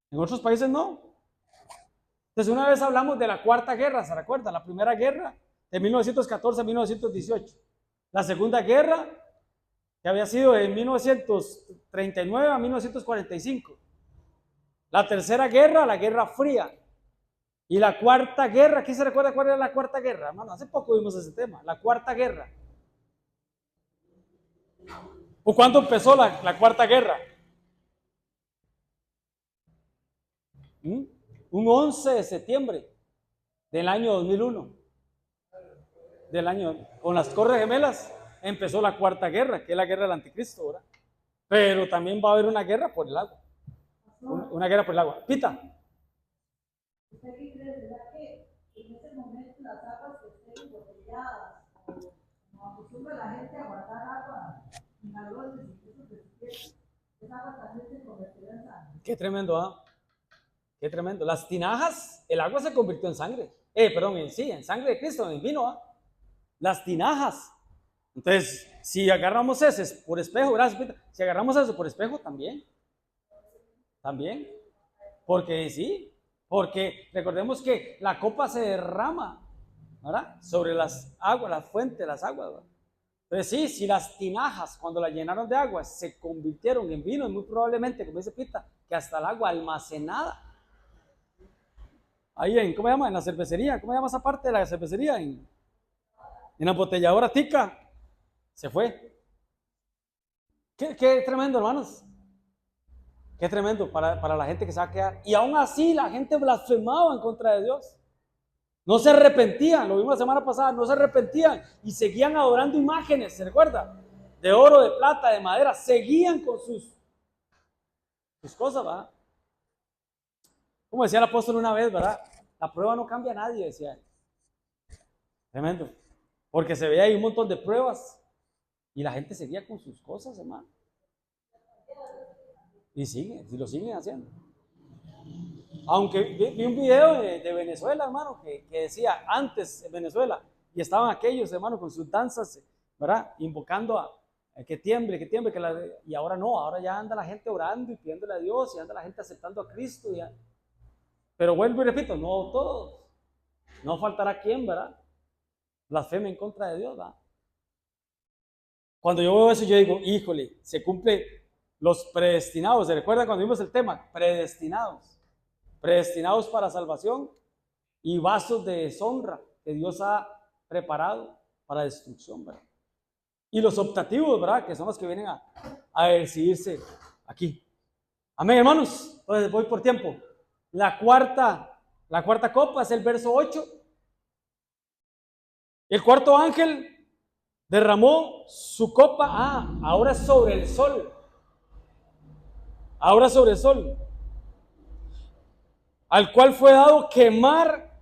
En otros países no. Entonces, una vez hablamos de la Cuarta Guerra, ¿se recuerda? La Primera Guerra de 1914 a 1918. La Segunda Guerra, que había sido de 1939 a 1945. La Tercera Guerra, la Guerra Fría. Y la Cuarta Guerra, ¿quién se recuerda cuál era la Cuarta Guerra? Hermano, hace poco vimos ese tema, la Cuarta Guerra. ¿O cuándo empezó la Cuarta Guerra? Un 11 de septiembre del año 2001. Con las Torres Gemelas empezó la Cuarta Guerra, que es la guerra del anticristo, ¿verdad? Pero también va a haber una guerra por el agua. Una guerra por el agua. Pita. ¿Usted qué cree? ¿Verdad que en ese momento las aguas que estén embotelladas o como acostumbra la gente a guardar agua en galones y esos recipientes, esa agua también se convertirá en sangre? Qué tremendo, ¿ah? Qué tremendo. Las tinajas, el agua se convirtió en sangre. En sangre de Cristo, en vino, ¿ah? Las tinajas. Entonces, si agarramos ese por espejo, gracias, Pita. Si agarramos eso por espejo, también. También. Porque recordemos que la copa se derrama, ¿verdad? Sobre las aguas, las fuentes, las aguas, ¿verdad? Entonces sí, si las tinajas cuando las llenaron de agua se convirtieron en vino, muy probablemente, como dice Pita, que hasta el agua almacenada, ahí ¿cómo se llama? En la cervecería, ¿cómo se llama esa parte de la cervecería? En la embotelladora tica, se fue. Qué tremendo, hermanos. Qué tremendo para la gente que se va a quedar. Y aún así la gente blasfemaba en contra de Dios. No se arrepentían, lo vimos la semana pasada, no se arrepentían y seguían adorando imágenes, ¿se recuerda? De oro, de plata, de madera, seguían con sus cosas, ¿verdad? Como decía el apóstol una vez, ¿verdad? La prueba no cambia a nadie, decía él. Tremendo. Porque se veía ahí un montón de pruebas y la gente seguía con sus cosas, hermano. Y lo siguen haciendo. Aunque vi un video de Venezuela, hermano, que decía antes en Venezuela, y estaban aquellos, hermano, con sus danzas, ¿verdad? Invocando a que tiemble, y ahora no, ahora ya anda la gente orando y pidiéndole a Dios, y anda la gente aceptando a Cristo, ya. Pero vuelvo y repito, no todos, no faltará quien, ¿verdad? Blasfeme en contra de Dios, ¿verdad? Cuando yo veo eso, yo digo, híjole, se cumple los predestinados. ¿Se recuerda cuando vimos el tema? Predestinados. Predestinados para salvación y vasos de deshonra que Dios ha preparado para destrucción, ¿verdad? Y los optativos, ¿verdad? Que son los que vienen a decidirse aquí. Amén, hermanos. Entonces voy por tiempo. La cuarta copa es el verso 8. El cuarto ángel derramó su copa, ahora sobre el sol. Ahora sobre el sol. Al cual fue dado quemar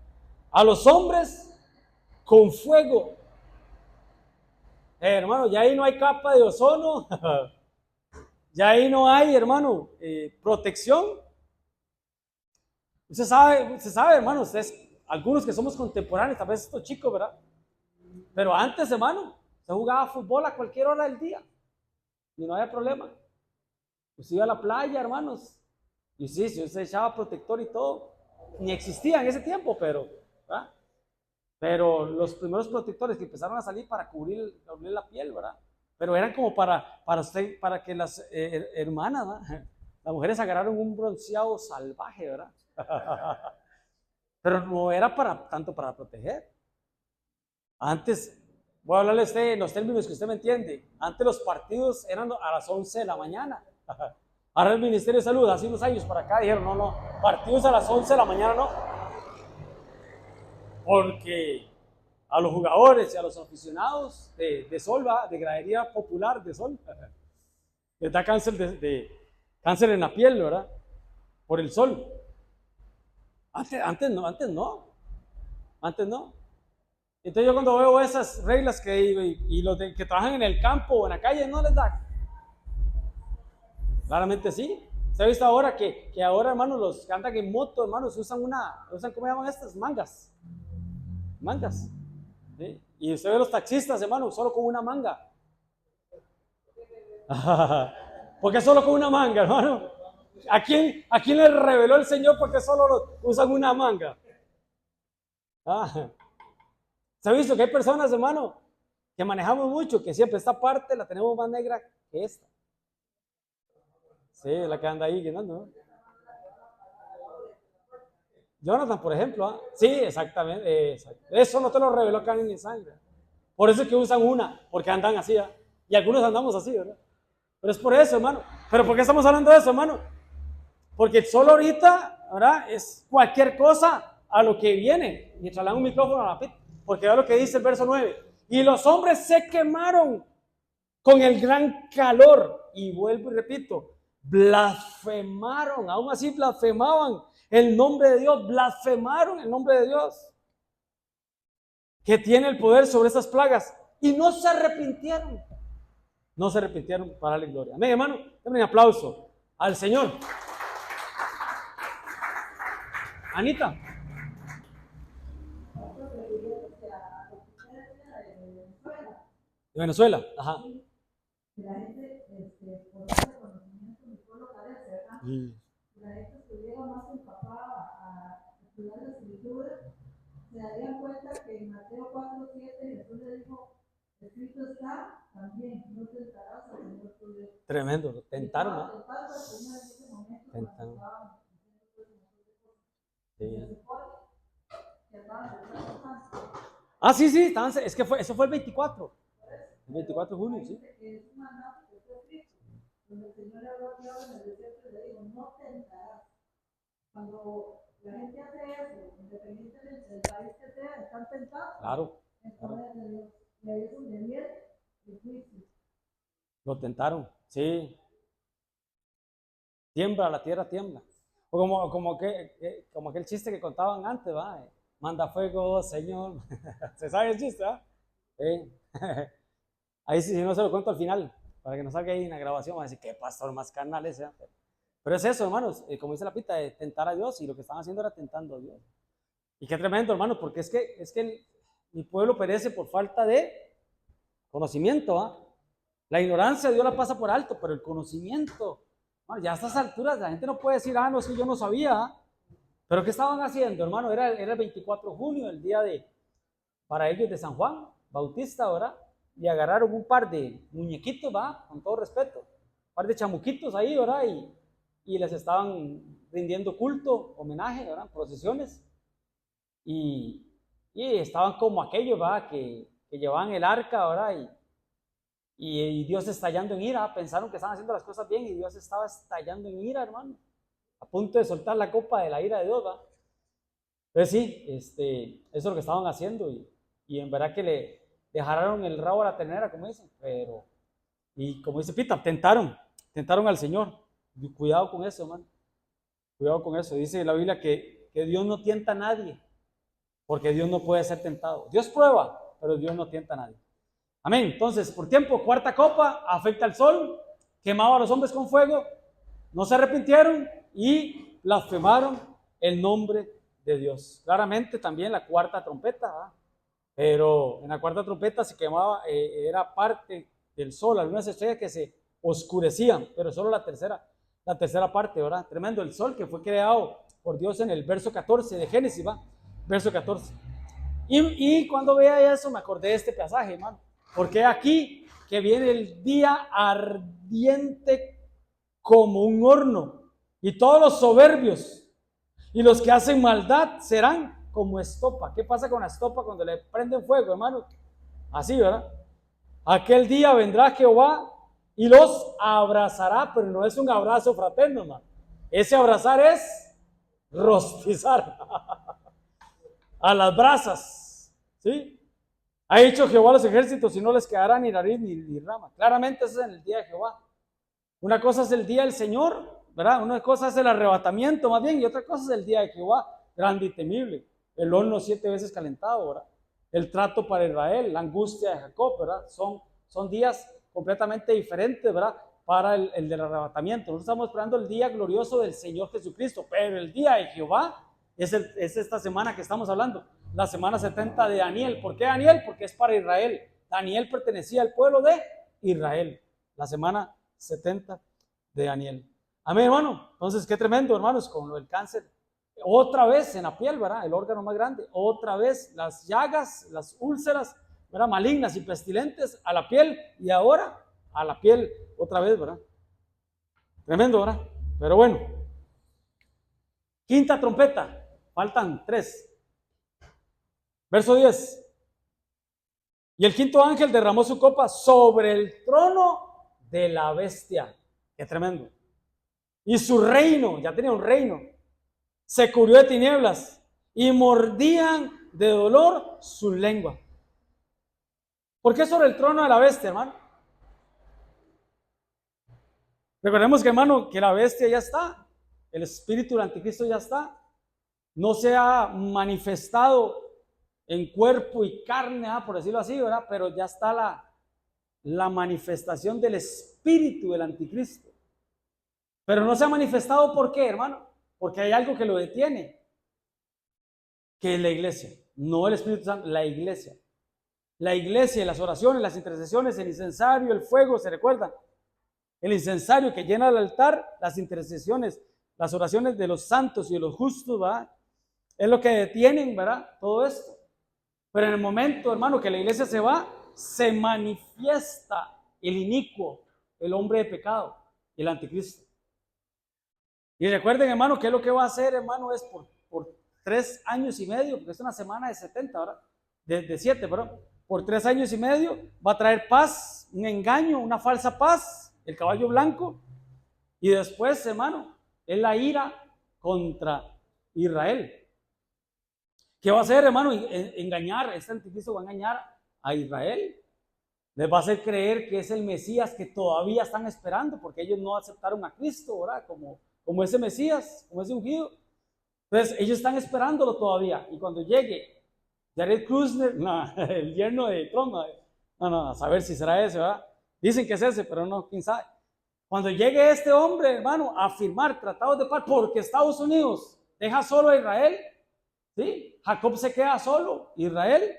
a los hombres con fuego. Hermano, ya ahí no hay capa de ozono. Ya ahí no hay, hermano, protección. Usted sabe, hermano, ustedes, algunos que somos contemporáneos, tal vez estos chicos, ¿verdad? Pero antes, hermano, se jugaba fútbol a cualquier hora del día y no había problema. Usted iba a la playa, hermanos, y sí, si usted echaba protector y todo, ni existía en ese tiempo, pero, ¿verdad? Pero los primeros protectores que empezaron a salir para cubrir la piel, ¿verdad? Pero eran como para que las hermanas, ¿verdad? Las mujeres agarraron un bronceado salvaje, ¿verdad? Pero no era tanto para proteger. Antes, voy a hablarle a usted en los términos que usted me entiende. Antes los partidos eran a las 11 de la mañana. Ahora el Ministerio de Salud, hace unos años para acá, dijeron, no, partidos a las 11 de la mañana no. Porque a los jugadores y a los aficionados de sol, de gradería popular de sol, les da cáncer, cáncer en la piel, ¿verdad? Por el sol. Antes no. Entonces yo cuando veo esas reglas y los que trabajan en el campo o en la calle, no les da. Claramente sí. Se ha visto ahora que ahora, hermanos, los que andan en moto, hermanos, usan ¿cómo llaman estas? Mangas. ¿Sí? Y usted ve los taxistas, hermano, solo con una manga. ¿Por qué solo con una manga, hermano? ¿A quién le reveló el Señor porque solo usan una manga? ¿Se ha visto que hay personas, hermano, que manejamos mucho, que siempre esta parte la tenemos más negra que esta? Sí, la que anda ahí, ¿no? Jonathan, por ejemplo, sí, exactamente. Eso no te lo reveló carne ni sangre. Por eso es que usan una, porque andan así, ¿eh? Y algunos andamos así, ¿verdad? Pero es por eso, hermano. ¿Pero por qué estamos hablando de eso, hermano? Porque solo ahorita, ¿verdad? Es cualquier cosa a lo que viene. Mientras le dan un micrófono a la pita. Porque vea lo que dice el verso 9. Y los hombres se quemaron con el gran calor. Y vuelvo y repito, blasfemaron, aún así blasfemaban el nombre de Dios, blasfemaron el nombre de Dios, que tiene el poder sobre esas plagas, y no se arrepintieron para darle gloria. Amén, hermano, denme un aplauso al Señor. Anita. De Venezuela, ajá. La gente, por ese conocimiento mi pueblo carece, ¿verdad? La gente estuviera más empapada a estudiar la escritura, se darían cuenta que en Mateo 4:7 Jesús le dijo, escrito está, también, no tentarás al Señor tu Dios. Tremendo, lo tentaron, ¿no? Tentaron. Sí. Sí, es que eso fue el 24. El 24 de junio, sí. Donde el Señor le habló a Dios en el desierto y le dijo, no tentarás. Cuando la gente hace eso, independientemente del país que sea, están tentados. Claro. Y ahí es donde viene el juicio. Lo tentaron, sí. Tiembla, la tierra tiembla. O como aquel chiste que contaban antes, ¿va? Manda fuego, Señor. ¿Se sabe el chiste, va? Ahí sí, si no se lo cuento al final, para que no salga ahí en la grabación, va a decir, qué pastor más carnal ese. Pero es eso, hermanos, como dice la Pita, de tentar a Dios, y lo que estaban haciendo era tentando a Dios. Y qué tremendo, hermanos, porque es que mi pueblo perece por falta de conocimiento. ¿Ah? La ignorancia Dios la pasa por alto, pero el conocimiento, bueno, ya a estas alturas la gente no puede decir, no, es que yo no sabía. ¿Ah? Pero ¿qué estaban haciendo, hermano? Era el 24 de junio, el día para ellos de San Juan Bautista, ¿verdad? Y agarraron un par de muñequitos, ¿va? Con todo respeto, un par de chamuquitos ahí, ¿verdad? Y les estaban rindiendo culto, homenaje, ¿verdad? Procesiones. Y estaban como aquellos, ¿verdad? Que llevaban el arca, ¿verdad? Y Dios estallando en ira. Pensaron que estaban haciendo las cosas bien y Dios estaba estallando en ira, hermano. A punto de soltar la copa de la ira de Dios, ¿verdad? Entonces sí, eso es lo que estaban haciendo y en verdad que le dejaron el rabo a la ternera, como dicen, y como dice Pita, tentaron al Señor. Y cuidado con eso, hermano. Cuidado con eso. Dice la Biblia que Dios no tienta a nadie, porque Dios no puede ser tentado. Dios prueba, pero Dios no tienta a nadie. Amén. Entonces, por tiempo, cuarta copa, afecta al sol, quemaba a los hombres con fuego, no se arrepintieron y blasfemaron el nombre de Dios. Claramente también la cuarta trompeta, ¿verdad? Pero en la cuarta trompeta se quemaba, era parte del sol, algunas estrellas que se oscurecían, pero solo la tercera parte, ¿verdad? Tremendo, el sol que fue creado por Dios en el verso 14 de Génesis, ¿va? Verso 14. Y cuando veía eso me acordé de este pasaje, hermano, porque aquí que viene el día ardiente como un horno, y todos los soberbios y los que hacen maldad serán como estopa. ¿Qué pasa con la estopa cuando le prenden fuego, hermano? Así, ¿verdad? Aquel día vendrá Jehová y los abrazará, pero no es un abrazo fraterno, hermano. Ese abrazar es rostizar a las brasas, ¿sí? Ha dicho Jehová a los ejércitos y no les quedará ni nariz ni rama. Claramente eso es en el día de Jehová. Una cosa es el día del Señor, ¿verdad? Una cosa es el arrebatamiento más bien, y otra cosa es el día de Jehová, grande y temible. El horno 7 veces calentado, ¿verdad? El trato para Israel, la angustia de Jacob, ¿verdad? Son días completamente diferentes, ¿verdad? Para el del arrebatamiento. Nosotros estamos esperando el día glorioso del Señor Jesucristo, pero el día de Jehová es esta semana que estamos hablando, la semana 70 de Daniel. ¿Por qué Daniel? Porque es para Israel. Daniel pertenecía al pueblo de Israel. La semana 70 de Daniel. Amén, hermano. Entonces, qué tremendo, hermanos, con lo del cáncer. Otra vez en la piel, ¿verdad? El órgano más grande. Otra vez las llagas, las úlceras, ¿verdad? Malignas y pestilentes a la piel, y ahora a la piel otra vez, ¿verdad? Tremendo, ¿verdad? Pero bueno. Quinta trompeta. Faltan 3. Verso 10. Y el quinto ángel derramó su copa sobre el trono de la bestia. Qué tremendo. Y su reino, ya tenía un reino, se cubrió de tinieblas y mordían de dolor su lengua. ¿Por qué sobre el trono de la bestia, hermano? Recordemos que, hermano, que la bestia ya está, el espíritu del anticristo ya está, no se ha manifestado en cuerpo y carne, por decirlo así, ¿verdad? Pero ya está la manifestación del espíritu del anticristo. Pero no se ha manifestado, ¿por qué, hermano? Porque hay algo que lo detiene, que es la iglesia, no el Espíritu Santo, la iglesia. La iglesia, las oraciones, las intercesiones, el incensario, el fuego, ¿se recuerdan? El incensario que llena el altar, las intercesiones, las oraciones de los santos y de los justos, ¿verdad? Es lo que detienen, ¿verdad? Todo esto. Pero en el momento, hermano, que la iglesia se va, se manifiesta el inicuo, el hombre de pecado, el anticristo. Y recuerden, hermano, que lo que va a hacer, hermano, es por 3 años y medio, porque es una semana de 70, ¿verdad? De 7, perdón. Por 3 años y medio va a traer paz, un engaño, una falsa paz, el caballo blanco. Y después, hermano, es la ira contra Israel. ¿Qué va a hacer, hermano? Engañar, este anticristo va a engañar a Israel. Les va a hacer creer que es el Mesías que todavía están esperando, porque ellos no aceptaron a Cristo, ¿verdad? Como ese Mesías, como ese ungido. Entonces, ellos están esperándolo todavía. Y cuando llegue Jared Kushner, el yerno de Trump, no, a saber si será ese, ¿verdad? Dicen que es ese, pero no, quién sabe. Cuando llegue este hombre, hermano, a firmar tratados de paz, porque Estados Unidos deja solo a Israel, ¿sí? Jacob se queda solo, Israel.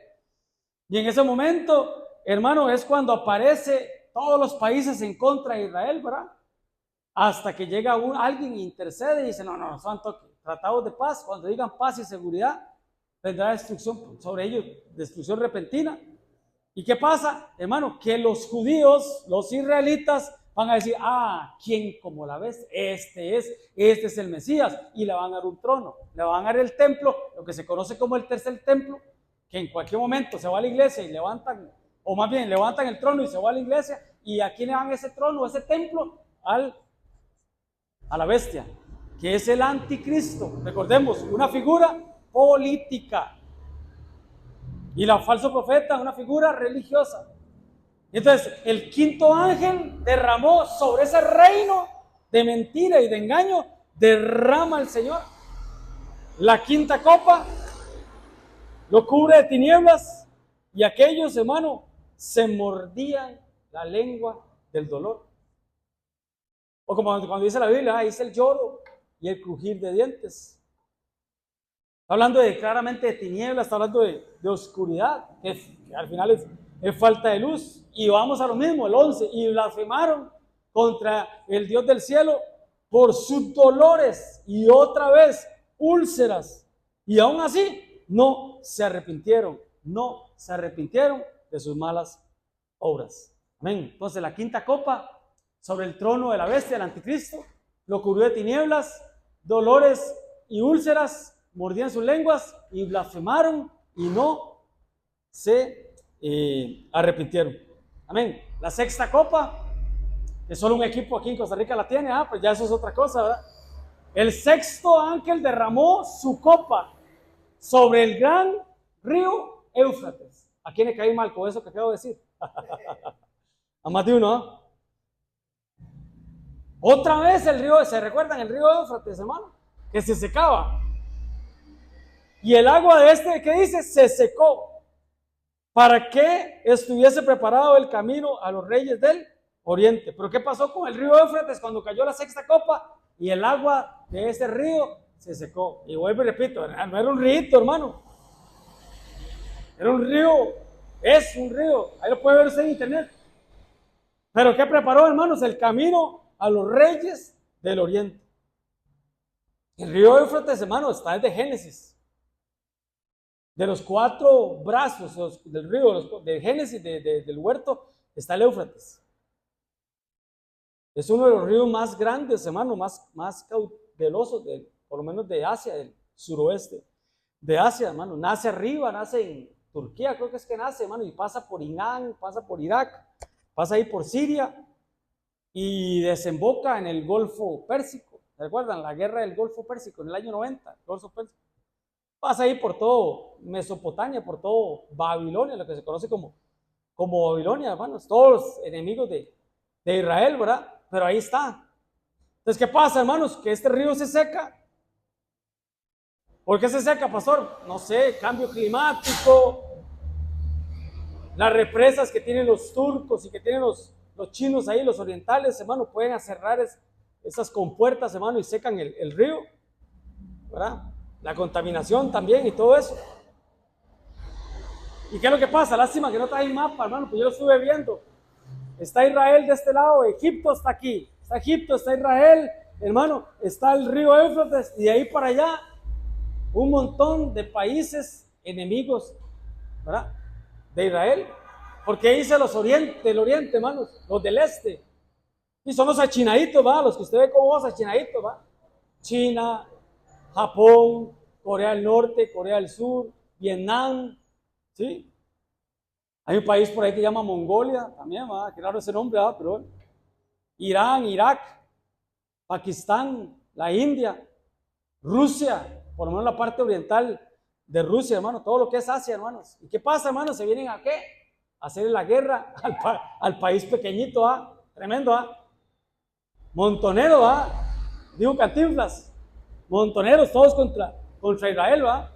Y en ese momento, hermano, es cuando aparece todos los países en contra de Israel, ¿verdad? Hasta que llega alguien e intercede y dice, no, santo, tratados de paz, cuando digan paz y seguridad, vendrá destrucción sobre ellos, destrucción repentina. ¿Y qué pasa, hermano? Que los judíos, los israelitas, van a decir, ¿quién como la ves? Este es el Mesías, y le van a dar un trono, le van a dar el templo, lo que se conoce como el tercer templo, que en cualquier momento se va a la iglesia y levantan, o más bien levantan el trono y se va a la iglesia, y ¿a quién le dan ese trono, ese templo? A la bestia, que es el anticristo. Recordemos, una figura política, y la falso profeta, una figura religiosa. Entonces, el quinto ángel derramó sobre ese reino de mentira y de engaño, derrama el Señor la quinta copa, lo cubre de tinieblas, y aquellos, hermano, se mordían la lengua del dolor. O como cuando dice la Biblia, dice el lloro y el crujir de dientes. Está hablando claramente de tinieblas, está hablando de oscuridad, que al final es falta de luz. Y vamos a lo mismo, el 11, y blasfemaron contra el Dios del cielo por sus dolores, y otra vez úlceras, y aún así no se arrepintieron de sus malas obras. Amén. Entonces la quinta copa sobre el trono de la bestia, el anticristo, lo cubrió de tinieblas, dolores y úlceras, mordían sus lenguas y blasfemaron y no se arrepintieron. Amén. La sexta copa, que solo un equipo aquí en Costa Rica la tiene, pues ya eso es otra cosa, ¿verdad? El sexto ángel derramó su copa sobre el gran río Éufrates. ¿A quién le caí mal con eso que acabo de decir? A más de uno, ¿eh? Otra vez el río, ¿se recuerdan el río Éufrates, hermano? Que se secaba. Y el agua de ¿qué dice? Se secó. Para que estuviese preparado el camino a los reyes del oriente. Pero ¿qué pasó con el río Éufrates cuando cayó la sexta copa? Y el agua de ese río se secó. Y vuelvo y repito, no era un río, hermano. Era un río, es un río. Ahí lo puede ver usted en internet. Pero ¿qué preparó, hermanos? El camino a los reyes del oriente. El río Éufrates, hermano, está desde Génesis. De los 4 brazos del río, de Génesis, del huerto, está el Éufrates. Es uno de los ríos más grandes, hermano, más caudalosos, por lo menos de Asia, del suroeste de Asia, hermano. Nace arriba, nace en Turquía, creo que es que nace, hermano, y pasa por Irán, pasa por Irak, pasa ahí por Siria, y desemboca en el Golfo Pérsico. ¿Recuerdan? La guerra del Golfo Pérsico en el año 90, el Golfo Pérsico. Pasa ahí por todo Mesopotamia, por todo Babilonia, lo que se conoce como Babilonia, hermanos, todos los enemigos de Israel, ¿verdad? Pero ahí está. Entonces, ¿qué pasa, hermanos? Que este río se seca. ¿Por qué se seca, pastor? No sé, cambio climático, las represas que tienen los turcos y que tienen los chinos ahí, los orientales, hermano, pueden cerrar esas compuertas, hermano, y secan el río, ¿verdad? La contaminación también y todo eso. ¿Y qué es lo que pasa? Lástima que no trae mapa, hermano, pues yo lo estuve viendo. Está Israel de este lado, Egipto está aquí. Está Egipto, está Israel, hermano, está el río Éufrates, y de ahí para allá un montón de países enemigos, ¿verdad? De Israel. Porque dice los del oriente, hermanos, los del este. Y son los achinaditos, ¿va? Los que usted ve como vos achinaditos, ¿va? China, Japón, Corea del Norte, Corea del Sur, Vietnam, ¿sí? Hay un país por ahí que se llama Mongolia, también, ¿verdad? Qué raro ese nombre, ¿verdad? Pero bueno. Irán, Irak, Pakistán, la India, Rusia, por lo menos la parte oriental de Rusia, hermano, todo lo que es Asia, hermanos. ¿Y qué pasa, hermanos? ¿Se vienen a qué? A hacerle la guerra al país pequeñito, ¿ah? Tremendo, ¿ah? Montonero, ¿ah? Digo Cantinflas. Montoneros todos contra Israel, ¿va?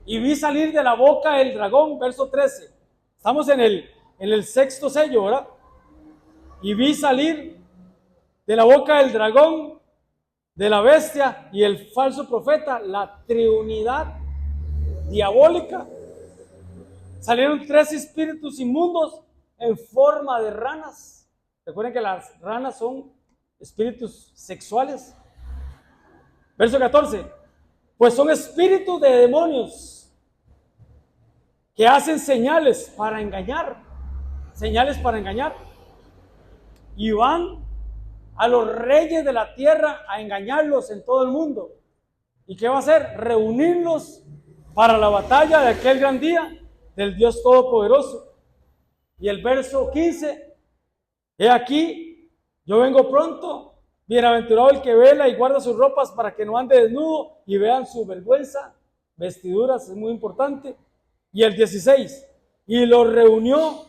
Y vi salir de la boca el dragón, verso 13. Estamos en el sexto sello, ¿verdad? y vi salir de la boca del dragón, de la bestia y el falso profeta, la trinidad diabólica. Salieron 3 espíritus inmundos en forma de ranas. Recuerden que las ranas son espíritus sexuales. Verso 14. Pues son espíritus de demonios que hacen señales para engañar. Señales para engañar. Y van a los reyes de la tierra a engañarlos en todo el mundo. ¿Y qué va a hacer? Reunirlos para la batalla de aquel gran día del Dios Todopoderoso. Y el verso 15, he aquí, yo vengo pronto, bienaventurado el que vela y guarda sus ropas para que no ande desnudo y vean su vergüenza. Vestiduras es muy importante. Y el 16, y los reunió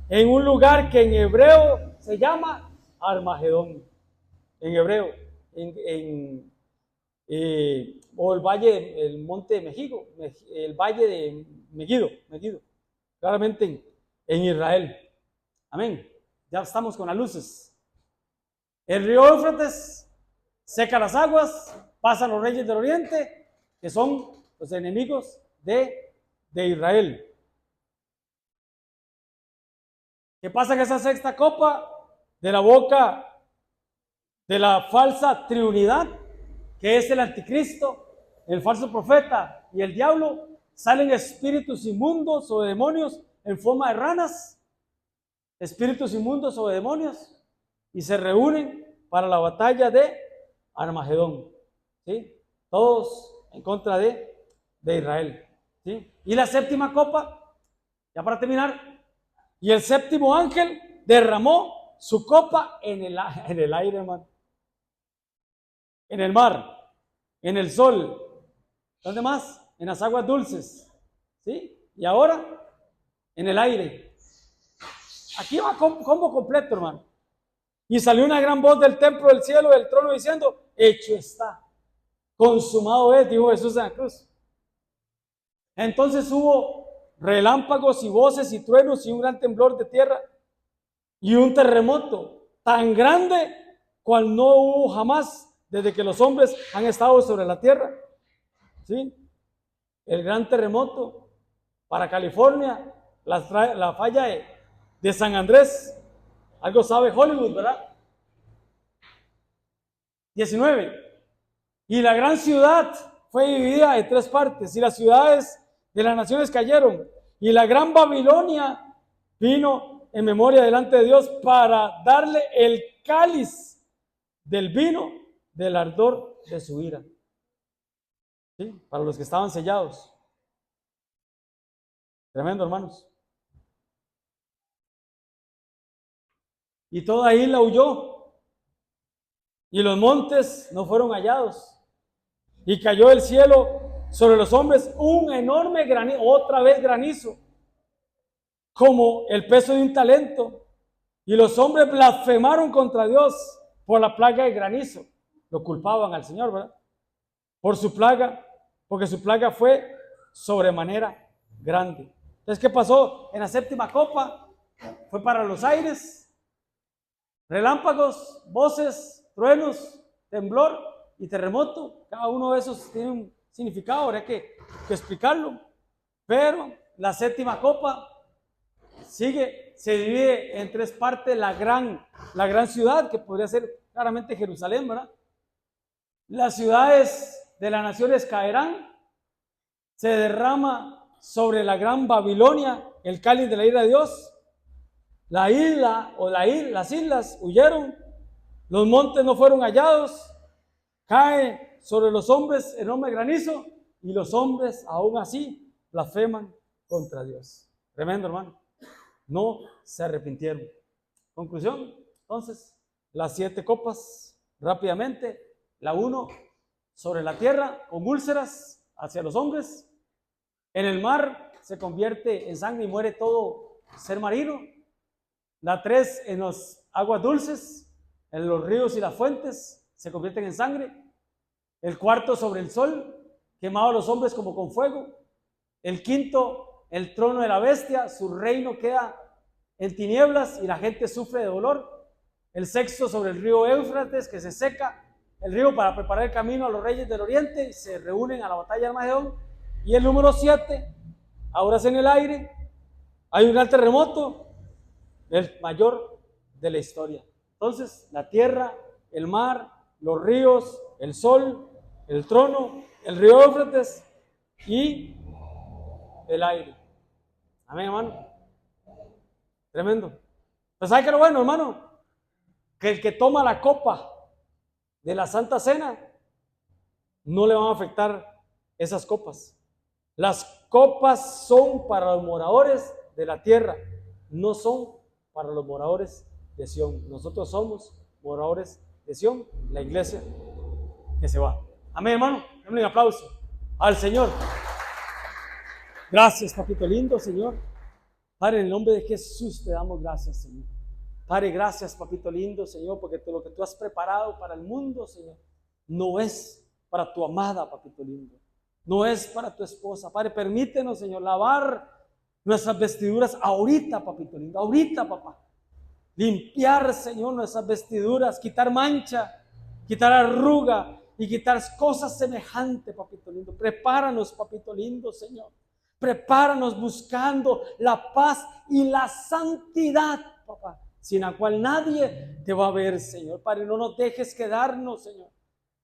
en un lugar que en hebreo se llama Armagedón. En hebreo, o el valle, el monte de Megido, el valle de Megido, claramente en Israel. Amén. Ya estamos con las luces. El río Éufrates seca las aguas, pasan los reyes del oriente, que son los enemigos de Israel. ¿Qué pasa en esa sexta copa? De la boca de la falsa trinidad, que es el anticristo, el falso profeta y el diablo, salen espíritus inmundos o demonios en forma de ranas, espíritus inmundos o demonios, y se reúnen para la batalla de Armagedón, ¿sí? Todos en contra de Israel, ¿sí? Y la séptima copa, ya para terminar, y el séptimo ángel derramó su copa en el aire, hermano. En el mar, en el sol, ¿dónde más? En las aguas dulces, ¿sí? Y ahora, en el aire. Aquí va combo completo, hermano. Y salió una gran voz del templo del cielo, del trono, diciendo, hecho está, consumado es, dijo Jesús en la cruz. Entonces hubo relámpagos y voces y truenos y un gran temblor de tierra y un terremoto tan grande cual no hubo jamás desde que los hombres han estado sobre la tierra, ¿sí? El gran terremoto para California, la falla de San Andrés, algo sabe Hollywood, ¿verdad? 19. Y la gran ciudad fue dividida en 3 partes, y las ciudades de las naciones cayeron, y la gran Babilonia vino en memoria delante de Dios para darle el cáliz del vino del ardor de su ira, ¿sí? Para los que estaban sellados. Tremendo, hermanos. Y toda isla huyó, y los montes no fueron hallados, y cayó del cielo sobre los hombres un enorme granizo, otra vez granizo, como el peso de un talento, y los hombres blasfemaron contra Dios por la plaga de granizo. Lo culpaban al Señor, ¿verdad? Por su plaga, porque su plaga fue sobremanera grande. Entonces, ¿qué pasó? En la séptima copa fue para los aires, relámpagos, voces, truenos, temblor y terremoto. Cada uno de esos tiene un significado, habría que explicarlo. Pero la séptima copa sigue, se divide en 3 partes. La gran ciudad, que podría ser claramente Jerusalén, ¿verdad? Las ciudades de las naciones caerán, se derrama sobre la gran Babilonia el cáliz de la ira de Dios. La isla o las islas huyeron, los montes no fueron hallados, cae sobre los hombres enorme granizo y los hombres aún así blasfeman contra Dios. Tremendo, hermano. No se arrepintieron. Conclusión, entonces, las 7 copas, rápidamente. La 1, sobre la tierra, con úlceras hacia los hombres. En el mar se convierte en sangre y muere todo ser marino. La 3, en las aguas dulces, en los ríos y las fuentes, se convierten en sangre. El 4, sobre el sol, quemado a los hombres como con fuego. El 5, el trono de la bestia, su reino queda en tinieblas y la gente sufre de dolor. el sexto sobre el río Éufrates, que se seca el río para preparar el camino a los reyes del oriente y se reúnen a la batalla de Armagedón. Y el número 7, ahora es en el aire, hay un gran terremoto, el mayor de la historia. Entonces, la tierra, el mar, los ríos, el sol, el trono, el río Éufrates y el aire. Amén, hermano. Tremendo. Pues ¿sabe qué es lo bueno, hermano? Que el que toma la copa de la Santa Cena no le van a afectar esas copas. Las copas son para los moradores de la tierra, no son para los moradores de Sión. Nosotros somos moradores de Sión, la iglesia que se va. Amén, hermano. Denle un aplauso al Señor. Gracias, papito lindo, Señor. Padre, en el nombre de Jesús te damos gracias, Señor. Padre, gracias, papito lindo, Señor, porque lo que tú has preparado para el mundo, Señor, no es para tu amada, papito lindo. No es para tu esposa. Padre, permítenos, Señor, lavar nuestras vestiduras ahorita, papito lindo. Ahorita, papá. Limpiar, Señor, nuestras vestiduras, quitar mancha, quitar arruga y quitar cosas semejantes, papito lindo. Prepáranos, papito lindo, Señor. Prepáranos buscando la paz y la santidad, papá, sin la cual nadie te va a ver, Señor. Padre, no nos dejes quedarnos, Señor.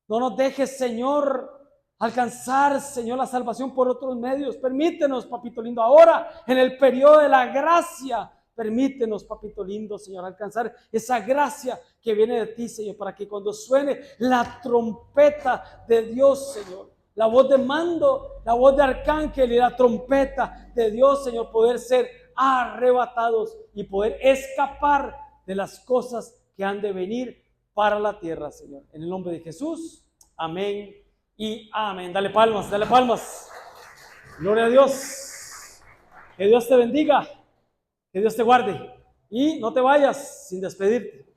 No nos dejes, Señor, alcanzar, Señor, la salvación por otros medios. Permítenos, papito lindo, ahora en el periodo de la gracia, permítenos, papito lindo, Señor, alcanzar esa gracia que viene de ti, Señor, para que cuando suene la trompeta de Dios, Señor, la voz de mando, la voz de arcángel y la trompeta de Dios, Señor, poder ser arrebatados y poder escapar de las cosas que han de venir para la tierra, Señor. En el nombre de Jesús, amén y amén. Dale palmas, dale palmas. Gloria a Dios. Que Dios te bendiga, que Dios te guarde y no te vayas sin despedirte.